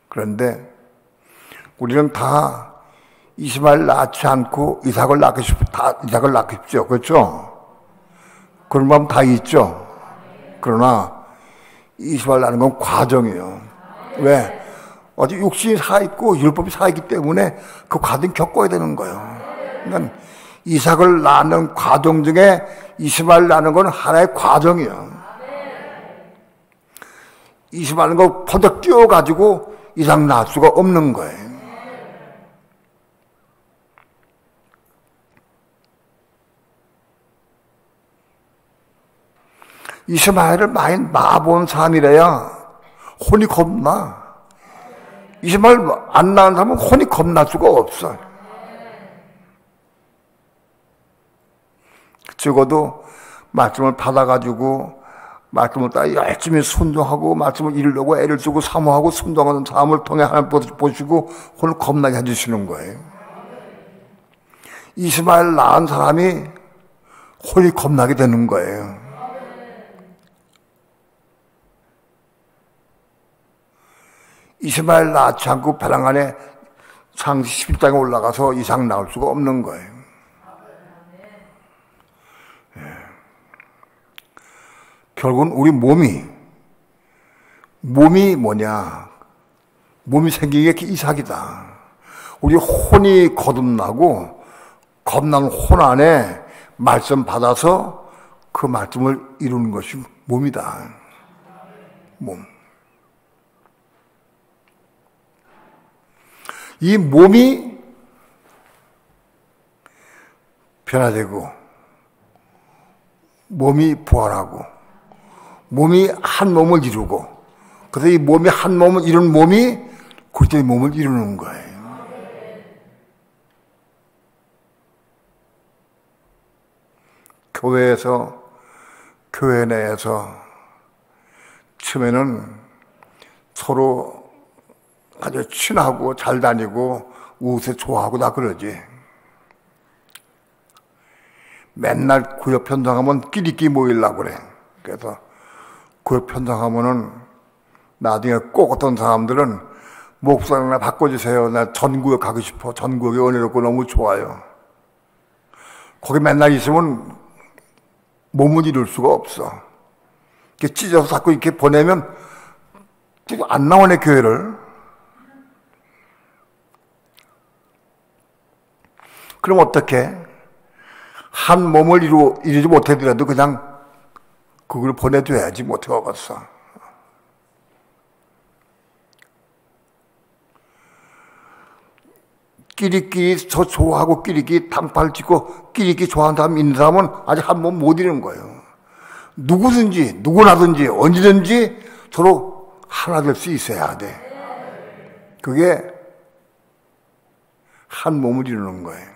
그런데 우리는 다 이스마엘 낳지 않고 이삭을 낳고 싶죠. 그렇죠? 그런 마음 다 있죠. 그러나 이스마엘 낳는 건 과정이에요. 왜? 어디 육신이 살아있고 율법이 살아있기 때문에 그 과정 겪어야 되는 거예요. 그러니까 이삭을 낳는 과정 중에 이스마엘 낳는 건 하나의 과정이에요. 이스마엘은 거 퍼덕 뛰어가지고 이삭 낳을 수가 없는 거예요. 이스마엘을 많이 낳아본 사람이래야 혼이 겁나. 이스마엘 안 낳은 사람은 혼이 겁날 수가 없어. 적어도 말씀을 받아가지고 말씀을 따라 열심히 순종하고 말씀을 이루려고 애를 쓰고 사모하고 순종하는 삶을 통해 하나님 보시고 혼을 겁나게 해주시는 거예요. 이스마엘 낳은 사람이 혼이 겁나게 되는 거예요. 이스마엘 낳지 않고 벼랑 안에 창세기 11장에 올라가서 이삭 낳을 수가 없는 거예요. 예. 결국은 우리 몸이 뭐냐? 몸이 생긴 게 이삭이다. 우리 혼이 거듭나고 겁나는 혼 안에 말씀 받아서 그 말씀을 이루는 것이 몸이다. 몸. 이 몸이 변화되고 몸이 부활하고 몸이 한 몸을 이루고 그래서 이 몸이 한 몸을 이루는 몸이 그리스도의 몸을 이루는 거예요. 교회 내에서 처음에는 서로 아주 친하고 잘 다니고 우세 좋아하고 다 그러지. 맨날 구역 편성하면 끼리끼리 모이려고 그래. 그래서 구역 편성하면은 나중에 꼭 어떤 사람들은 목사님 나 바꿔주세요. 나 전구역 가고 싶어. 전구역이 은혜롭고 너무 좋아요. 거기 맨날 있으면 몸을 이룰 수가 없어. 이렇게 찢어서 자꾸 이렇게 보내면 안 나오네, 교회를. 그럼 어떻게? 한 몸을 이루지 못하더라도 그냥 그걸 보내줘야지. 못해 먹었어. 끼리끼리 저 좋아하고 끼리끼리 단팔 찍고 끼리끼리 좋아하는 사람 있는 사람은 아직 한 몸 못 이루는 거예요. 누구나든지 언제든지 서로 하나 될 수 있어야 돼. 그게 한 몸을 이루는 거예요.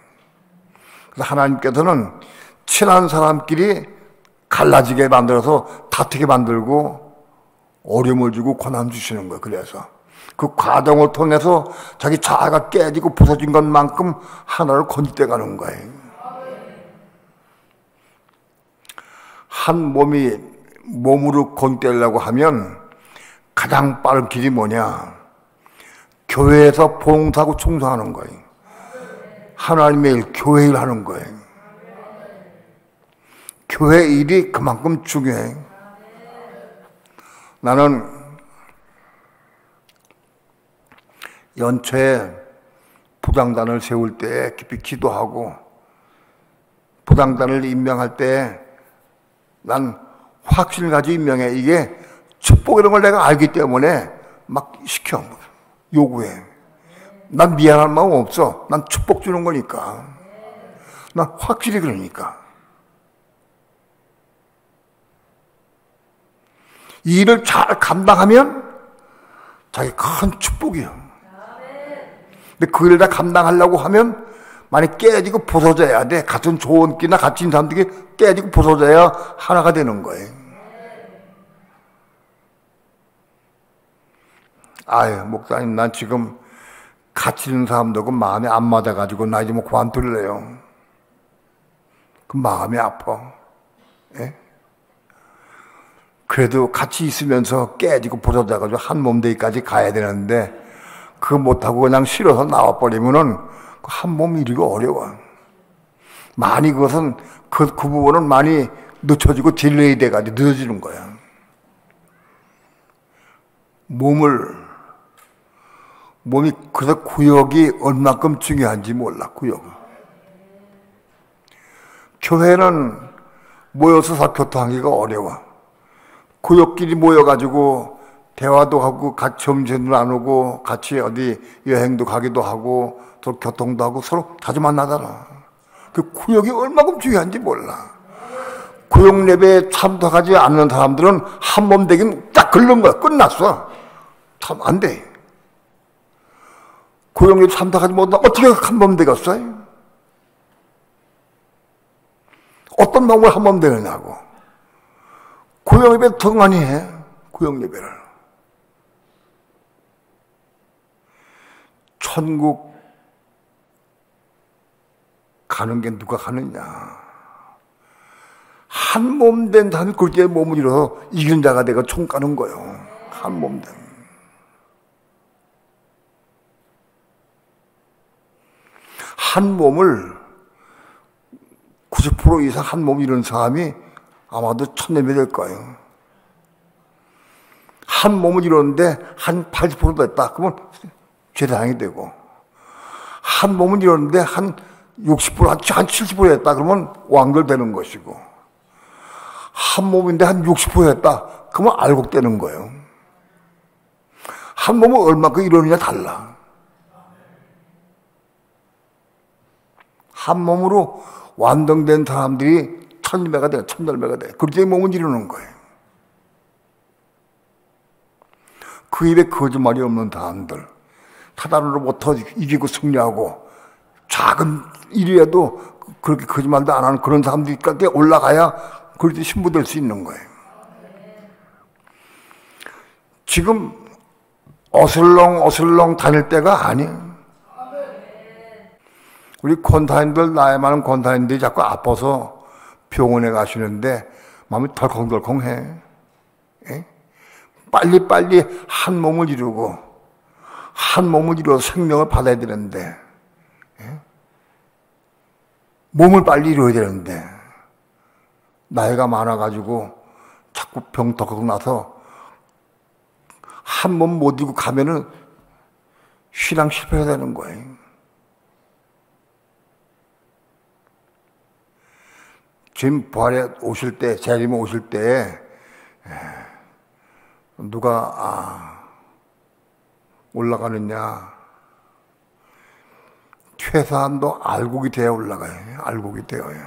그래서 하나님께서는 친한 사람끼리 갈라지게 만들어서 다투게 만들고 어려움을 주고 고난 주시는 거예요. 그래서 그 과정을 통해서 자기 자아가 깨지고 부서진 것만큼 하나를 건질 가는 거예요. 한 몸으로 건지려고 하면 가장 빠른 길이 뭐냐? 교회에서 봉사하고 충성하는 거예요. 하나님의 일, 교회 일 하는 거예요. 교회 일이 그만큼 중요해. 나는 연초에 부당단을 세울 때 깊이 기도하고 부당단을 임명할 때 난 확신을 가지고 임명해. 이게 축복이라는 걸 내가 알기 때문에 막 시켜. 요구해. 난 미안할 마음 없어. 난 축복 주는 거니까. 난 확실히 그러니까. 이 일을 잘 감당하면 자기 큰 축복이야. 근데 그 일을 다 감당하려고 하면 많이 깨지고 부서져야 돼. 같은 좋은 끼나 같이 있는 사람들이 깨지고 부서져야 하나가 되는 거예요. 아유, 목사님, 난 지금 같이 있는 사람들하고 마음이 안 맞아가지고 나 이제 뭐 그만둘래요. 그 마음이 아파. 예? 그래도 같이 있으면서 깨지고 부서져가지고 한 몸되기까지 가야 되는데 그거 못하고 그냥 싫어서 나와버리면은 한 몸 이루기가 어려워. 많이 그것은 그 부분은 많이 늦춰지고 딜레이 돼가지고 늦어지는 거야. 몸이 그래서 구역이 얼마큼 중요한지 몰라. 구역. 교회는 모여서 교통하기가 어려워. 구역끼리 모여가지고 대화도 하고 같이 점심도 나누고 같이 어디 여행도 가기도 하고 또 교통도 하고 서로 자주 만나잖아. 그 구역이 얼마큼 중요한지 몰라. 구역 예배에 참석하지 않는 사람들은 한 몸 되긴 딱 걸른 거야. 끝났어. 참 안 돼. 구역 예배 참석하지 못하면 어떻게 한 몸 되겠어요? 어떤 방법으로 한 몸 되느냐고. 구역 예배 더 많이 해. 구역 예배를. 천국 가는 게 누가 가느냐. 한 몸 된 사람이 그렇게 몸을 잃어서 이기는 자가 되고 총 가는 거예요. 한 몸 된. 한 몸을 90% 이상 한 몸 잃은 사람이 아마도 천년이 될 거예요. 한 몸을 잃었는데 한 80% 됐다. 그러면 죄사항이 되고 한 몸을 잃었는데 한 60%, 한 70% 했다. 그러면 왕들 되는 것이고 한 몸인데 한 60% 했다. 그러면 알곡되는 거예요. 한 몸을 얼마큼 잃었느냐 달라. 한 몸으로 완성된 사람들이 천열매가 돼. 천열매가 돼. 그렇게 몸을 이루는 거예요. 그 입에 거짓말이 없는 사람들. 타단으로부터 이기고 승리하고 작은 일이라도 그렇게 거짓말도 안 하는 그런 사람들까지 올라가야 그렇게 신부될 수 있는 거예요. 지금 어슬렁 다닐 때가 아니에요. 우리 권사님들, 나이 많은 권사님들이 자꾸 아파서 병원에 가시는데 마음이 덜컹덜컹해. 예? 빨리빨리 한 몸을 이루고 한 몸을 이루어서 생명을 받아야 되는데 예? 몸을 빨리 이루어야 되는데 나이가 많아가지고 자꾸 병 덜컥 나서 한 몸 못 이루고 가면은 신앙 실패해야 되는 거예요. 지금 부활에 오실 때, 재림에 오실 때 누가 올라가느냐? 최소한도 알곡이 되어 올라가요. 알곡이 되어요.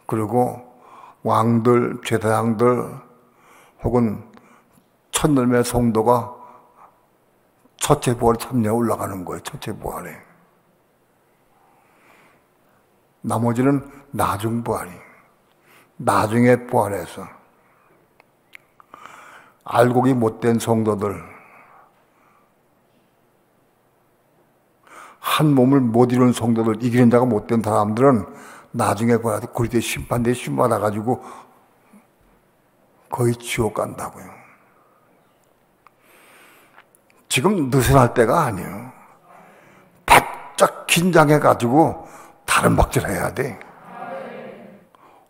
그리고 왕들, 제사장들 혹은 천열매 성도가 첫째 부활에 참여해 올라가는 거예요. 첫째 부활에. 나머지는 나중 부활이. 나중에 부활해서 알곡이 못된 성도들, 한 몸을 못 이루는 성도들, 이기는 자가 못된 사람들은 나중에 부활해서 그리스도의 심판대에 심받아가지고 거의 지옥 간다고요. 지금 느슨할 때가 아니에요. 바짝 긴장해가지고 다른 박질 해야 돼.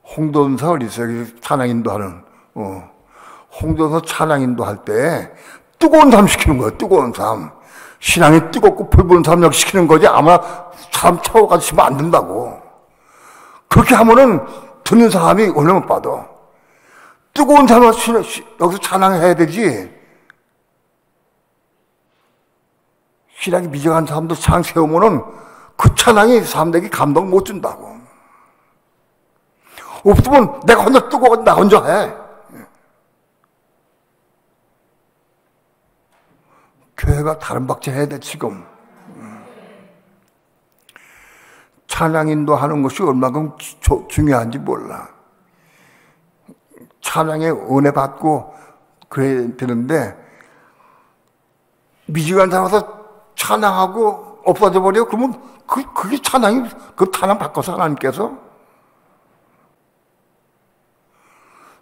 홍도사 어디 있어요? 찬양인도 하는. 홍도사 찬양인도 할 때 뜨거운 삶 시키는 거예요. 뜨거운 삶. 신앙이 뜨겁고 불부는 삶 시키는 거지 아마 사람 차고가서 시면 안 된다고. 그렇게 하면은 듣는 사람이 얼마나 빠져. 뜨거운 삶을 여기서 찬양해야 되지. 신앙이 미정한 사람들 찬양 세우면은 그 찬양이 사람들에게 감동 못 준다고. 없으면 내가 혼자 뜨거워, 나 혼자 해. 교회가 다른 박자 해야 돼, 지금. 찬양 인도하는 것이 얼마큼 중요한지 몰라. 찬양에 은혜 받고 그래야 되는데, 미지간 살아서 찬양하고 없어져 버려? 그러면 그게 찬양이, 그 찬양 바꿔서 하나님께서.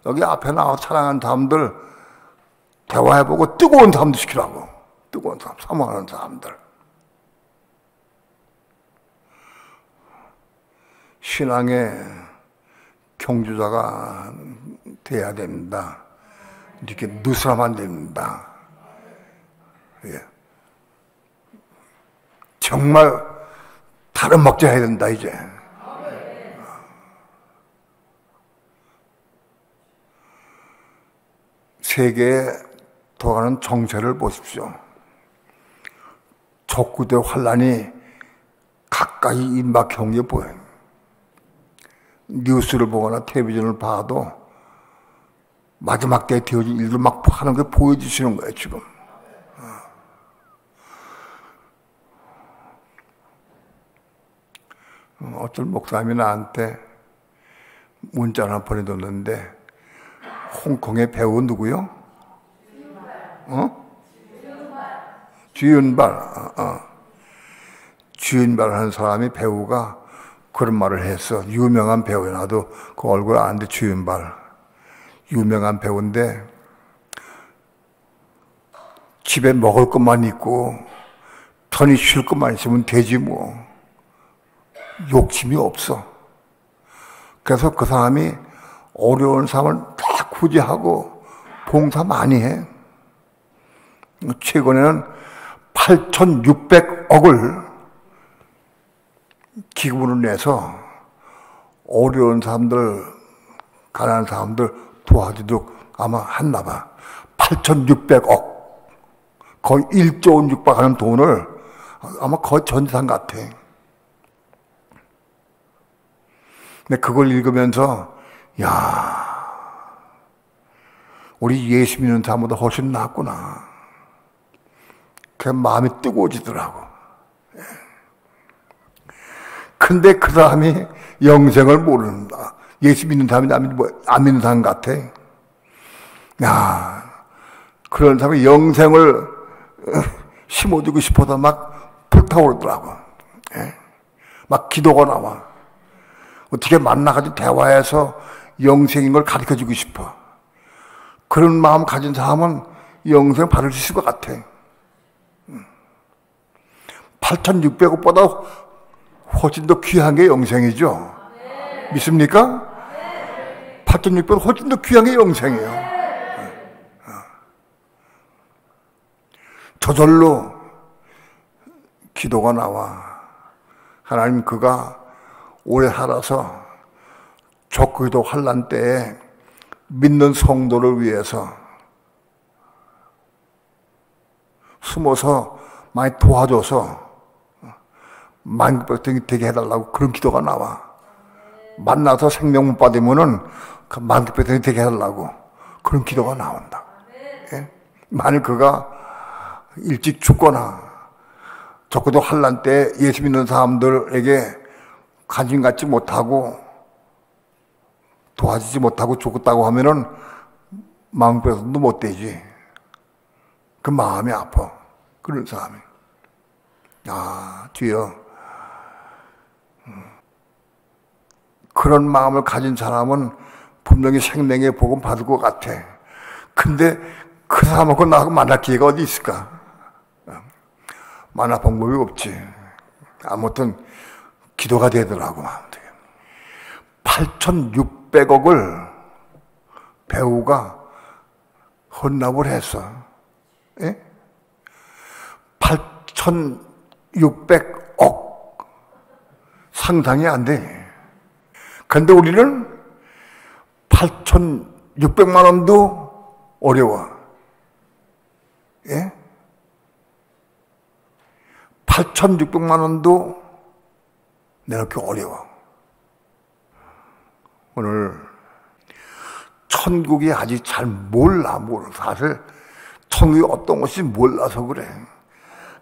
여기 앞에 나와서 찬양한 사람들 대화해보고 뜨거운 사람들 시키라고. 뜨거운 사람, 사모하는 사람들. 신앙의 경주자가 돼야 됩니다. 이렇게 느슨하면 안 됩니다. 예. 정말 다른 목자 해야 된다, 이제. 세계에 돌아가는 정세를 보십시오. 적구대 환란이 가까이 임박해온 게 보여요. 뉴스를 보거나 텔레비전을 봐도 마지막 때에 되어진 일들 막 하는 게 보여주시는 거예요, 지금. 어떤 목사님이 나한테 문자 하나 보내줬는데, 홍콩의 배우 누구요? 주윤발. 주윤발 하는 사람이 배우가 그런 말을 했어. 유명한 배우야. 나도 그 얼굴 아는데 주윤발. 유명한 배우인데 집에 먹을 것만 있고 편히 쉴 것만 있으면 되지 뭐. 욕심이 없어. 그래서 그 사람이 어려운 삶을 다 구제하고 봉사 많이 해. 최근에는 8,600억을 기금으로 내서 어려운 사람들, 가난한 사람들 도와주도록 아마 했나 봐. 8,600억. 거의 1조 원 육박하는 돈을 아마 거의 전재산 같아. 근데 그걸 읽으면서, 야, 우리 예수 믿는 사람보다 훨씬 낫구나. 그 마음이 뜨거워지더라고. 근데 그 사람이 영생을 모른다. 예수 믿는 사람이 안 믿는 사람 같아. 야, 그런 사람이 영생을 심어주고 싶어서 막 불타오르더라고. 막 기도가 나와. 어떻게 만나가지고 대화해서 영생인 걸 가르쳐주고 싶어. 그런 마음 가진 사람은 영생 받을 수 있을 것 같아. 8,600억보다 훨씬 더 귀한 게 영생이죠. 믿습니까? 8,600억 훨씬 더 귀한 게 영생이에요. 저절로 기도가 나와. 하나님, 그가 오래 살아서 적그리스도 환난 때에 믿는 성도를 위해서 숨어서 많이 도와줘서 만국백성이 되게 해달라고 그런 기도가 나와. 만나서 생명 못 받으면은 그 만국백성이 되게 해달라고 그런 기도가 나온다. 예? 만일 그가 일찍 죽거나 적어도 환난 때 예수 믿는 사람들에게 관심 갖지 못하고 도와주지 못하고 죽었다고 하면은 만국백성도 못 되지. 그 마음이 아파. 그런 사람이. 아, 주여. 그런 마음을 가진 사람은 분명히 생명의 복음 받을 것 같아. 근데 그 사람하고 나하고 만날 기회가 어디 있을까? 만날 방법이 없지. 아무튼 기도가 되더라고. 8,600억을 배우가 헌납을 했어. 예? 8,600억 상당이 안 돼. 그런데 우리는 8,600만 원도 어려워. 예? 8,600만 원도 내놓기 어려워. 오늘 천국이 아직 잘 몰라. 사실 천국이 어떤 것이 몰라서 그래.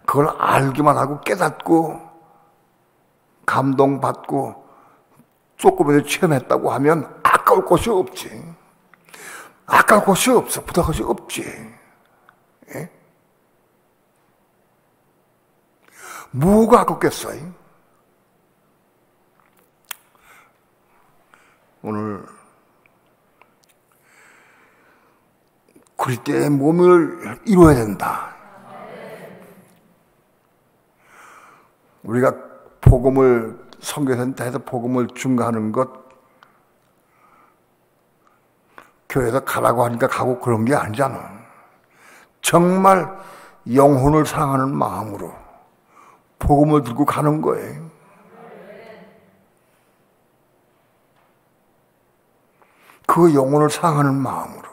그걸 알기만 하고 깨닫고 감동받고 조금이라도 체험했다고 하면 아까울 것이 없지. 아까울 것이 없어. 부탁할 것이 없지. 예? 뭐가 아깝겠어요? 오늘 그리스도의 몸을 이루어야 된다. 우리가 복음을 선교센터에서 복음을 증거하는 것, 교회에서 가라고 하니까 가고 그런 게 아니잖아. 정말 영혼을 사랑하는 마음으로 복음을 들고 가는 거예요. 그 영혼을 사랑하는 마음으로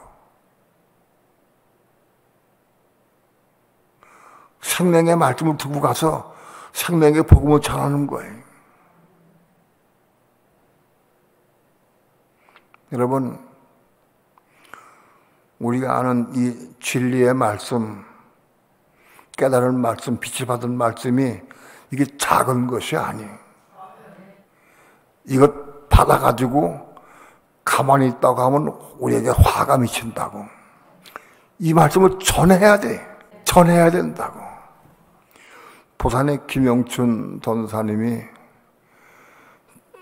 생명의 말씀을 두고 가서 생명의 복음을 전하는 거예요. 여러분, 우리가 아는 이 진리의 말씀, 깨달은 말씀, 빛을 받은 말씀이 이게 작은 것이 아니에요. 이것 받아가지고 가만히 있다고 하면 우리에게 화가 미친다고. 이 말씀을 전해야 돼. 전해야 된다고. 부산의 김영춘 전사님이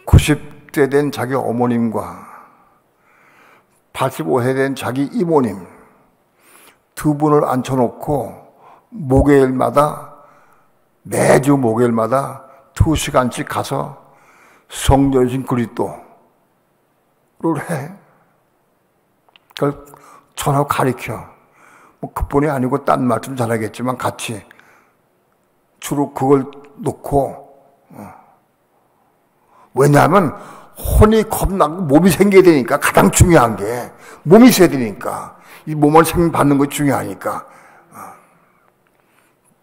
90대 된 자기 어머님과 85세 된 자기 이모님 두 분을 앉혀놓고 매주 목요일마다 2시간씩 가서 성전신 그리스도를 해. 그걸 전하고 가르쳐. 뭐 그뿐이 아니고 딴 말씀 잘하겠지만 같이 주로 그걸 놓고 왜냐하면 혼이 겁나고 몸이 생겨야 되니까 가장 중요한 게 몸이 있어야 되니까 이 몸을 생명받는 것이 중요하니까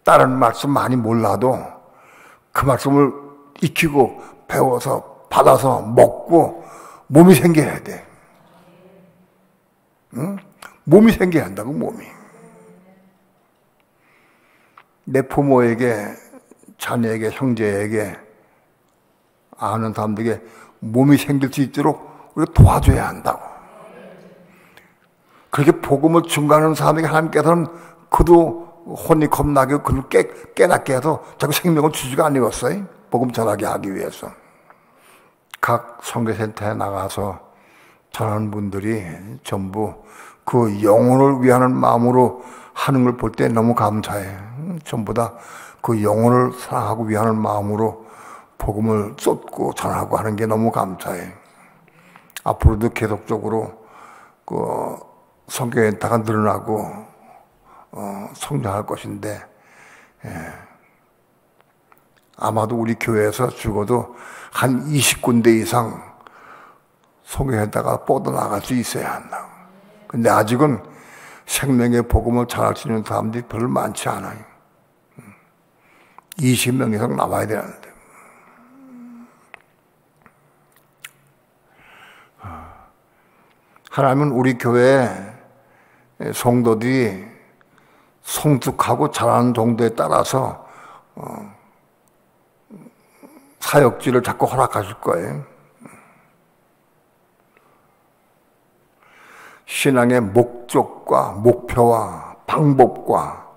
다른 말씀 많이 몰라도 그 말씀을 익히고 배워서 받아서 먹고 몸이 생겨야 돼. 응? 몸이 생겨야 한다고 몸이. 내 부모에게 자녀에게 형제에게 아는 사람들에게 몸이 생길 수 있도록 우리가 도와줘야 한다고. 그렇게 복음을 증거하는 사람에게 하나님께서는 그도 혼이 겁나게 그를 깨닫게 해서 자꾸 생명을 주지가 아니었어요. 복음 전하게 하기 위해서. 각 선교센터에 나가서 전하는 분들이 전부 그 영혼을 위하는 마음으로 하는 걸 볼 때 너무 감사해. 전부 다 그 영혼을 사랑하고 위하는 마음으로 복음을 쏟고 전하고 하는 게 너무 감사해. 앞으로도 계속적으로 그 선교센터가 늘어나고 성장할 것인데 아마도 우리 교회에서 죽어도 한 20군데 이상 선교센터가 뻗어나갈 수 있어야 한다. 근데 아직은 생명의 복음을 전할 수 있는 사람들이 별로 많지 않아요. 20명 이상 나와야 되는데. 하나님은 우리 교회 성도들이 성숙하고 잘하는 정도에 따라서 사역지를 자꾸 허락하실 거예요. 신앙의 목적과 목표와 방법과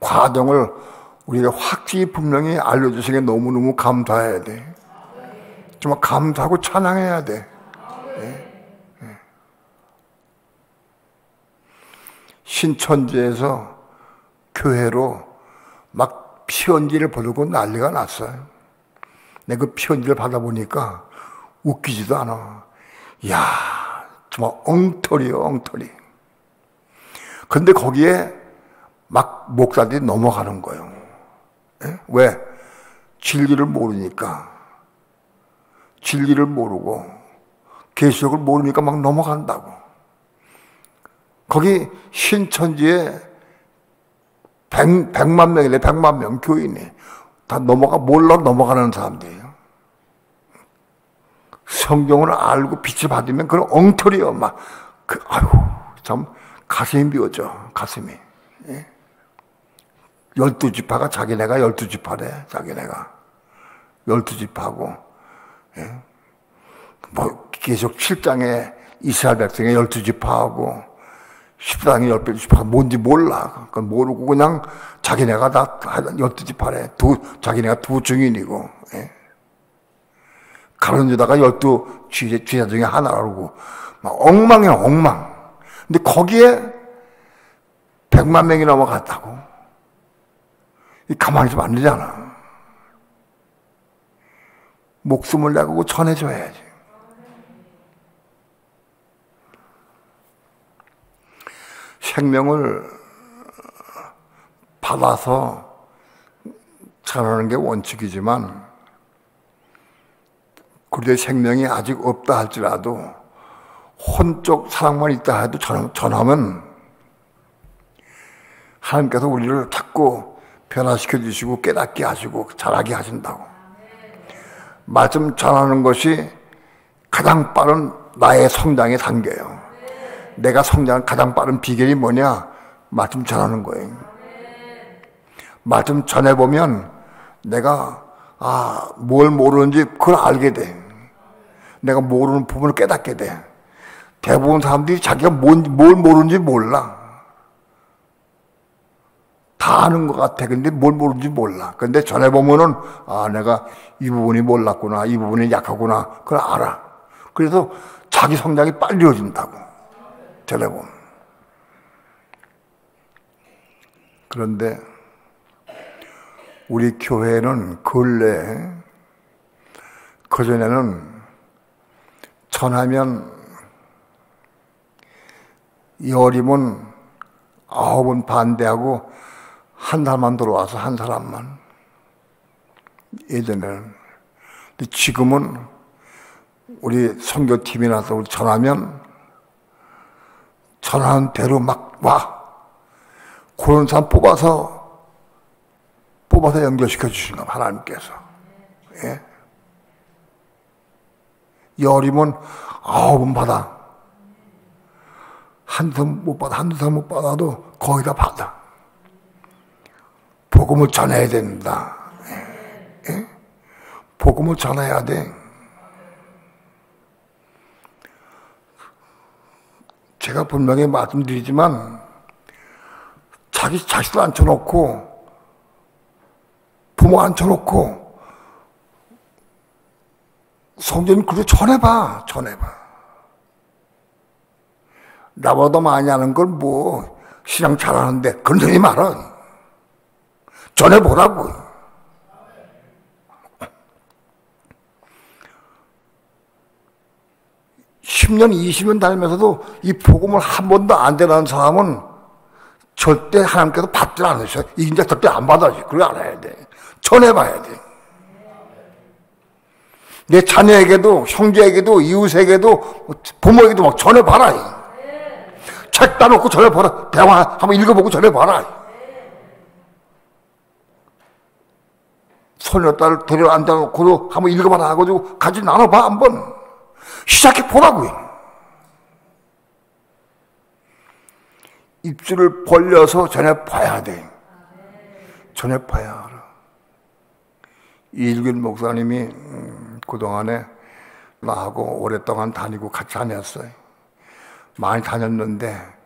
과정을 우리가 확실히 분명히 알려주시는 게 너무너무 감사해야 돼. 정말 감사하고 찬양해야 돼. 신천지에서 교회로 막 피언지를 보내고 난리가 났어요. 내가 그 피언지를 받아보니까 웃기지도 않아. 이야, 정말 엉터리요, 엉터리. 근데 거기에 막 목사들이 넘어가는 거예요. 예? 왜? 진리를 모르니까. 진리를 모르고 계시록을 모르니까 막 넘어간다고. 거기 신천지에 100만 명이래. 100만 명 교인이 다 몰라 넘어가는 사람들이에요. 성경을 알고 빛을 받으면 그런 엉터리요. 막 아유 참 가슴이 미워져. 가슴이. 예? 12지파가 자기네가 12지파래. 자기네가 12지파고. 예? 뭐 계속 7장에 이스라엘 백성의 12지파하고 10장에 12지파가 뭔지 몰라. 그러니까 모르고 그냥 자기네가 다 12지파래. 자기네가 두 증인이고. 예? 가론 유다가 12지파 중에 하나라고. 막 엉망이야, 엉망. 근데 거기에 100만 명이 넘어갔다고. 가만히 있으면 안 되잖아. 목숨을 내고 전해줘야지. 생명을 받아서 전하는 게 원칙이지만 그런데 생명이 아직 없다 할지라도 혼적 사랑만 있다 해도 전하면 하나님께서 우리를 자꾸 변화시켜 주시고 깨닫게 하시고 자라게 하신다고. 말씀 전하는 것이 가장 빠른 나의 성장의 단계예요. 내가 성장한 가장 빠른 비결이 뭐냐? 말씀 전하는 거예요. 말씀 전해보면 내가 뭘 모르는지 그걸 알게 돼. 내가 모르는 부분을 깨닫게 돼. 대부분 사람들이 자기가 뭘 모르는지 몰라. 다 아는 것 같아. 근데 뭘 모르는지 몰라. 근데 전해보면은, 내가 이 부분이 몰랐구나. 이 부분이 약하구나. 그걸 알아. 그래서 자기 성장이 빨리 이어진다고. 전해보면. 그런데 우리 교회는 근래에 그전에는 전하면 열이면 9은 반대하고 한 사람만 들어와서 한 사람만. 예전에는. 근데 지금은 우리 선교팀이 나서 전하면 전하는 대로 막 와. 그런 사람 뽑아서 연결시켜 주신 겁니다. 하나님께서. 예? 열이면 9은 받아. 한두 사람 못 받아도 거의 다 받아. 복음을 전해야 된다. 예? 복음을 전해야 돼. 제가 분명히 말씀드리지만 자기 자식도 앉혀놓고 부모 앉혀놓고 성전을 그렇게 전해봐. 나보다 많이 하는 걸 뭐 신앙 잘하는데 그런 소리 말아. 전해보라고. (10년) (20년) 다니면서도 이 복음을 한 번도 안 되는 사람은 절대 하나님께서 받지 않으셔. 이제 절대 안 받아지. 그걸 알아야 돼. 전해봐야 돼. 내 자녀에게도, 형제에게도, 이웃에게도, 부모에게도 막 전해봐라. 책 따놓고 전해봐라. 대화 한번 읽어보고 전해봐라. 소녀딸 데려 앉아놓고 한번 읽어봐라 하고 같이 나눠봐. 한번 시작해보라고요. 입술을 벌려서 전해봐야 돼. 전해봐야 알아. 이일균 목사님이 그동안에 나하고 오랫동안 다니고 같이 다녔어요. 많이 다녔는데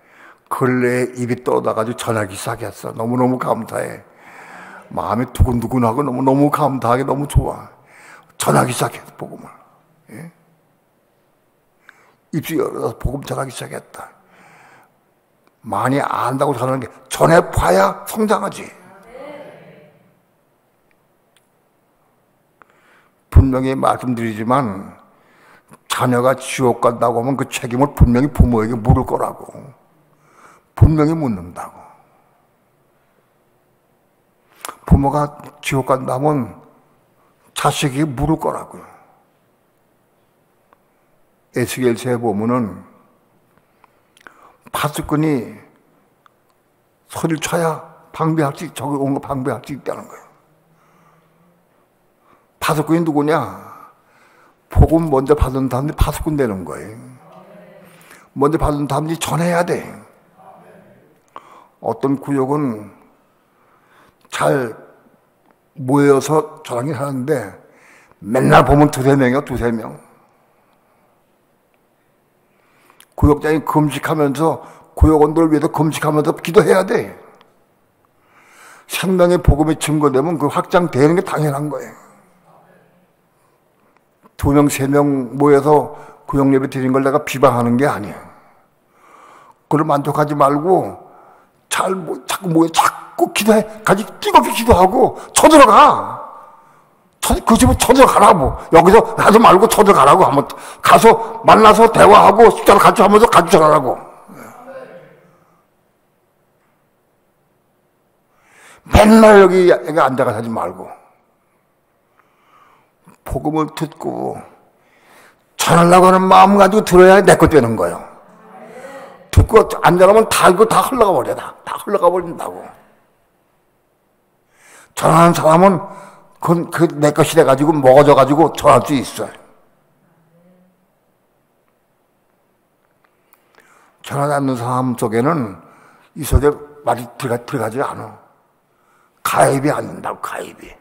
근래에 입이 떠다가지고 전하기 시작했어. 너무너무 감사해. 마음이 두근두근하고 너무너무 감사하게 너무 좋아. 전하기 시작했어. 복음을. 예? 입술이 열어서 복음 전하기 시작했다. 많이 안다고 전하는 게 전해봐야 성장하지. 분명히 말씀드리지만 자녀가 지옥 간다고 하면 그 책임을 분명히 부모에게 물을 거라고. 분명히 묻는다고. 부모가 지옥 간다면 자식이 물을 거라고요. 에스겔서에 보면은 파수꾼이 소리를 쳐야 방비할 수, 저기 온 거 방비할 수 있다는 거예요. 파수꾼이 누구냐? 복음 먼저 받은 사람들이 파수꾼 되는 거예요. 먼저 받은 사람들이 전해야 돼. 어떤 구역은 잘 모여서 전하긴 하는데 맨날 보면 두세 명이요, 두세 명. 구역장이 금식하면서 구역원들 위해서 금식하면서 기도해야 돼. 생명의 복음이 증거되면 그 확장되는 게 당연한 거예요. 두 명, 세 명 모여서 구역 예배 드리는 걸 내가 비방하는 게 아니에요. 그걸 만족하지 말고 자꾸 기도해. 가지 뜨겁게 기도하고 쳐들어가. 그 집에 쳐들어가라고. 여기서 하지 말고 쳐들어가라고. 한번 가서 만나서 대화하고 식사를 같이 하면서 같이 전하라고. 맨날 여기 앉아가 하지 말고 복음을 듣고 전하려고 하는 마음 가지고 들어야 내 것 되는 거예요. 듣고 앉아가면 다 이거 다 흘러가 버려. 다 흘러가 버린다고. 전하는 사람은 그 내 것이 돼가지고 먹어져가지고 전할 수 있어요. 전하지 않는 사람 속에는 이 속에 말이 들어가지 않아. 가입이 안 된다고, 가입이.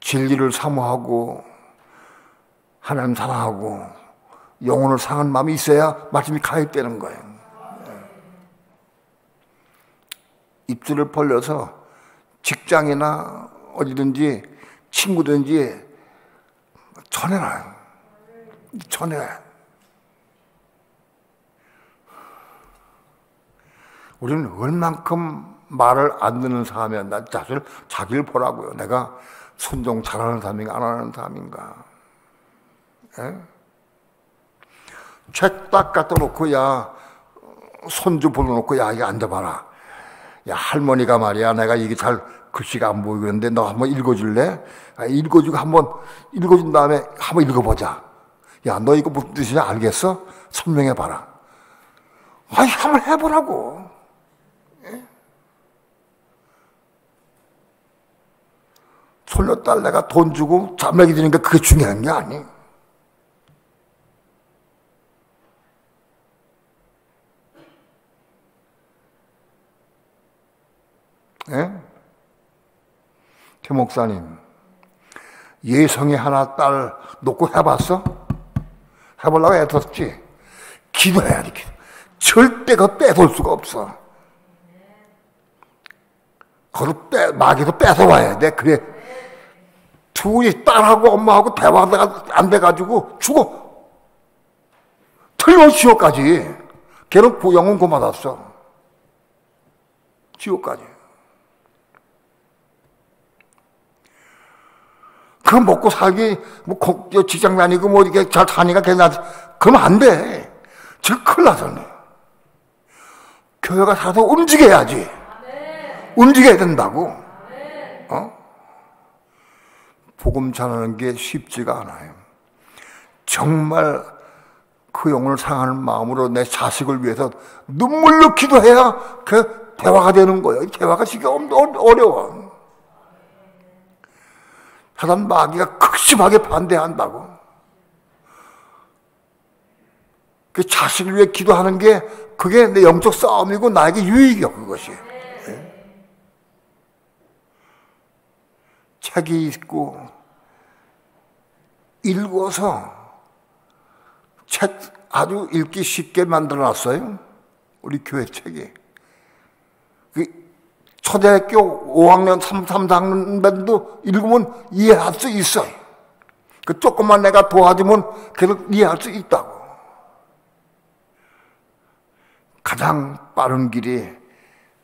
진리를 사모하고 하나님 사랑하고 영혼을 상한 마음이 있어야 말씀이 가입되는 거예요. 입술을 벌려서 직장이나 어디든지 친구든지 전해라. 전해. 우리는 얼만큼 말을 안 듣는 사람이야. 자기를 보라고요. 내가 순종 잘하는 사람인가 안 하는 사람인가. 책 딱 갖다 놓고 야 손주 불러놓고 야 이거 앉아봐라. 야 할머니가 말이야 내가 이게 잘 글씨가 안 보이는데 너 한번 읽어줄래? 읽어주고 한번 읽어준 다음에 한번 읽어보자. 야 너 이거 무슨 뜻이냐 알겠어? 설명해봐라. 아니 한번 해보라고. 솔로딸 내가 돈 주고 자매기 드리니까 그게 중요한 게 아니. 최 목사님, 예성이 하나 딸 놓고 해봤어? 해보려고 애썼지? 기도해야지, 기도. 절대 그거 뺏을 수가 없어. 그걸 마귀도 뺏어와야 돼. 그래. 둘이 딸하고 엄마하고 대화가 안 돼가지고 죽어. 틀림없이 지옥까지. 걔는 영혼 고받았어. 지옥까지. 그 먹고 살기, 뭐, 직장 다니고 뭐 이렇게 잘 사니까 괜찮지. 그러면 안 돼. 지금 큰일 나잖아. 교회가 살아서 움직여야지. 움직여야 된다고. 복음 전하는 게 쉽지가 않아요. 정말 그 영혼을 사랑하는 마음으로 내 자식을 위해서 눈물로 기도해야 그 대화가 되는 거예요. 대화가 지금 어려워. 사단 마귀가 극심하게 반대한다고. 그 자식을 위해 기도하는 게 그게 내 영적 싸움이고 나에게 유익이요, 그것이. 책이 있고 읽어서 책 아주 읽기 쉽게 만들어놨어요. 우리 교회 책이. 초등학교 5학년, 3학년도 읽으면 이해할 수 있어요. 그 조금만 내가 도와주면 계속 이해할 수 있다고. 가장 빠른 길이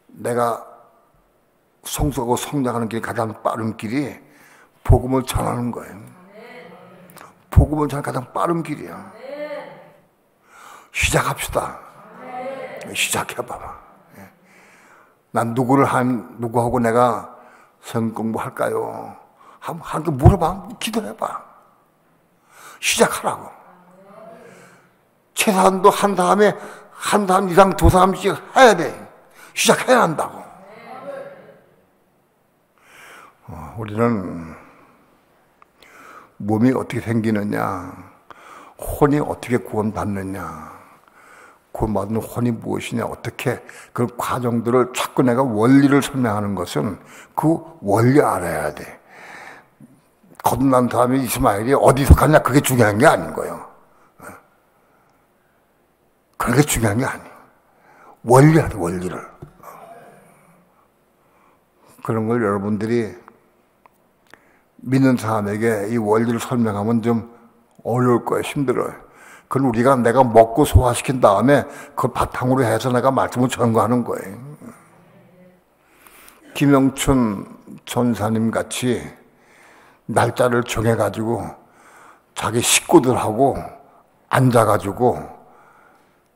내가 성숙하고 성장하는 길이 가장 빠른 길이 복음을 전하는 거예요. 복음을 전하는 가장 빠른 길이야. 시작합시다. 시작해봐봐. 난 누구하고 내가 성경 공부할까요? 한번 물어봐. 기도해봐. 시작하라고. 최소한도 한 사람 이상 두 사람씩 해야 돼. 시작해야 한다고. 우리는 몸이 어떻게 생기느냐, 혼이 어떻게 구원받느냐, 구원받는 혼이 무엇이냐, 어떻게 그 과정들을 자꾸 내가 원리를 설명하는 것은 그 원리 알아야 돼. 거듭난 다음에 이스마엘이 어디서 가냐, 그게 중요한 게 아닌 거예요. 그게 중요한 게 아니에요. 원리야, 원리를. 그런 걸 여러분들이 믿는 사람에게 이 원리를 설명하면 좀 어려울 거예요. 힘들어요. 그건 내가 먹고 소화시킨 다음에 그걸 바탕으로 해서 내가 말씀을 전거하는 거예요. 김영춘 전사님 같이 날짜를 정해가지고 자기 식구들하고 앉아가지고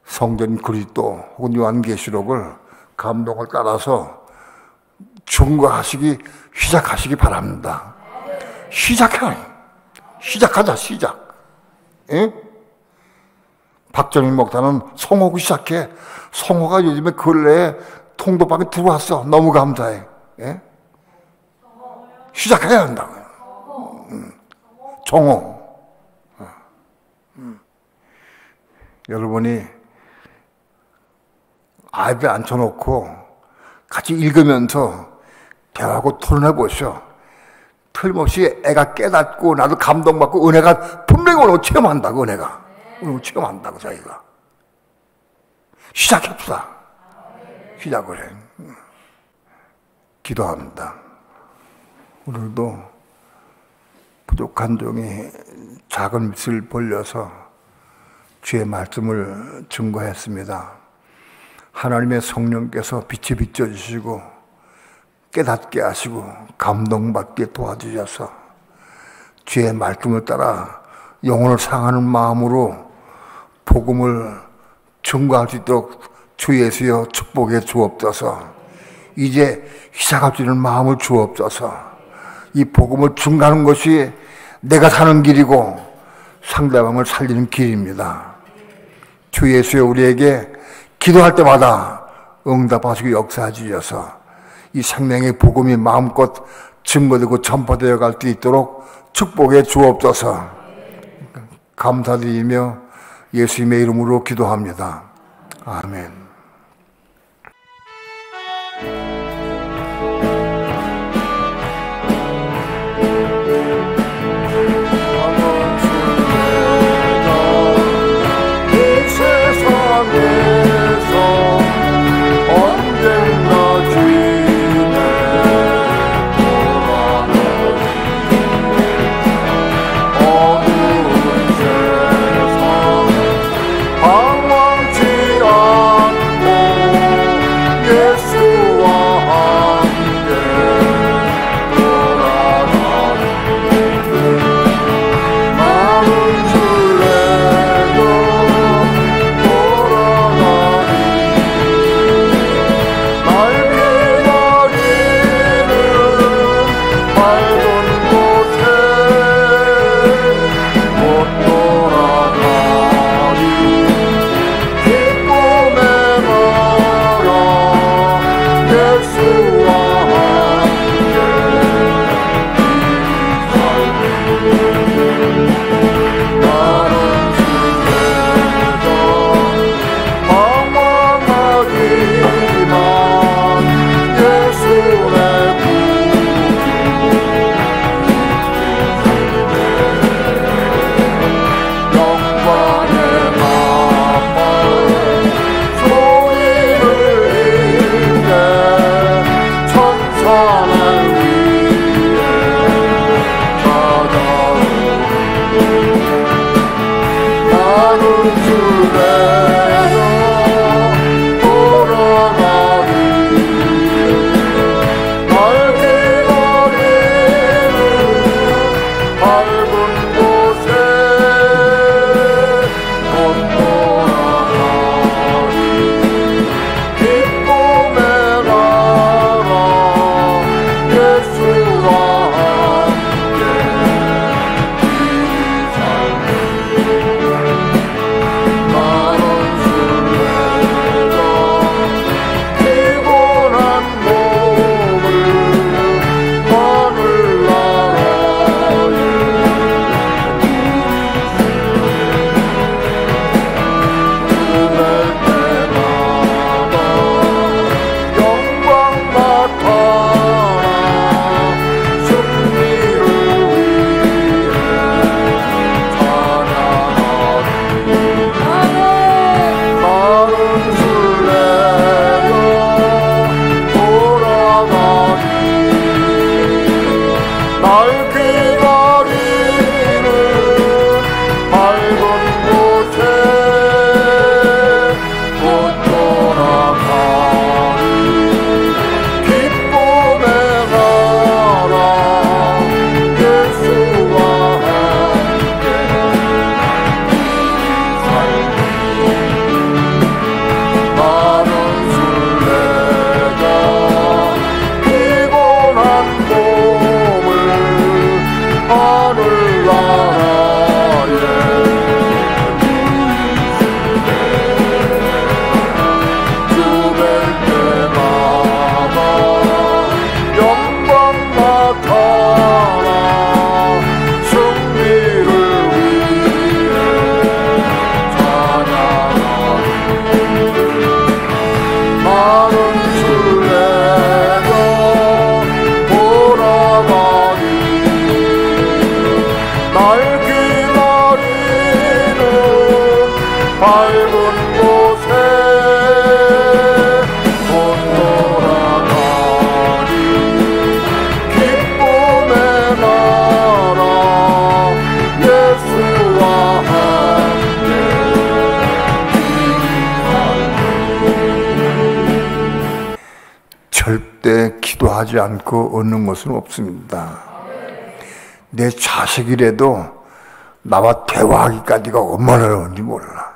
성전 그리스도 혹은 요한계시록을 감동을 따라서 시작하시기 바랍니다. 시작하자, 시작. 예? 박정희 목사는 성호고 시작해. 성호가 요즘에 근래에 통도방에 들어왔어. 너무 감사해. 예? 시작해야 한다고요. 정호. 여러분이 앞에 앉혀놓고 같이 읽으면서 대화하고 토론해 보시오. 틀림없이 애가 깨닫고 나도 감동받고 은혜가 분명히 오늘 체험한다고. 은혜가 오늘 체험한다고. 자기가 시작합시다. 시작을 해. 기도합니다. 오늘도 부족한 종이 작은 빛을 벌려서 주의 말씀을 증거했습니다. 하나님의 성령께서 빛이 비춰주시고 깨닫게 하시고 감동받게 도와주셔서 주의 말씀을 따라 영혼을 상하는 마음으로 복음을 증거할 수 있도록 주 예수여 축복해 주옵소서. 이제 시작할 수 있는 마음을 주옵소서. 이 복음을 증거하는 것이 내가 사는 길이고 상대방을 살리는 길입니다. 주 예수여 우리에게 기도할 때마다 응답하시고 역사해 주셔서 이 생명의 복음이 마음껏 증거되고 전파되어 갈 수 있도록 축복해 주옵소서. 감사드리며 예수님의 이름으로 기도합니다. 아멘. 방황치 않고 절대 기도하지 않고 얻는 것은 없습니다. 내 자식이라도 나와 대화하기까지가 얼마나 어려운지 몰라.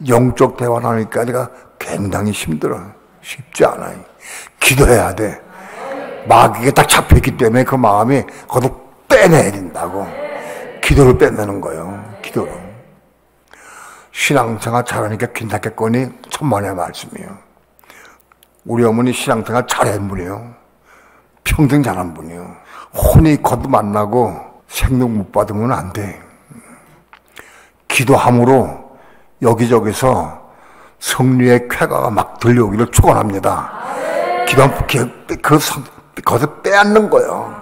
영적 대화를 하기까지가 굉장히 힘들어. 쉽지 않아요. 기도해야 돼. 마귀가 딱 잡혀있기 때문에 그 마음이 거기서 빼내야 된다고. 기도를 빼내는 거예요. 기도로. 신앙생활 잘하니까 괜찮겠거니 천만의 말씀이에요. 우리 어머니 신앙생활 잘한 분이에요. 평생 잘한 분이에요. 혼이 곧 만나고 생명 못 받으면 안 돼. 기도함으로 여기저기서 성리의 쾌가가 막 들려오기를 축원합니다. 기도하면 거기서 빼앗는 거예요.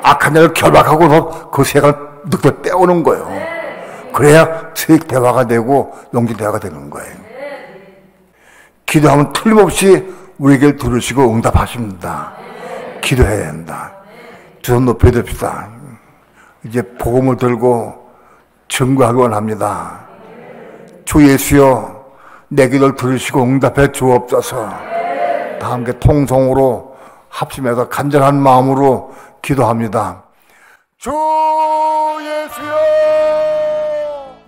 악한 자를 결박하고 그 세간을 늑대 떼오는 거예요. 그래야 수익 대화가 되고 영적 대화가 되는 거예요. 기도하면 틀림없이 우리에게 들으시고 응답하십니다. 기도해야 한다. 두 손 높여 듭시다. 이제 복음을 들고 증거하기 원합니다. 주 예수여, 내 기도를 들으시고 응답해 주옵소서. 다 함께 통성으로 합심해서 간절한 마음으로 기도합니다. 주 예수여.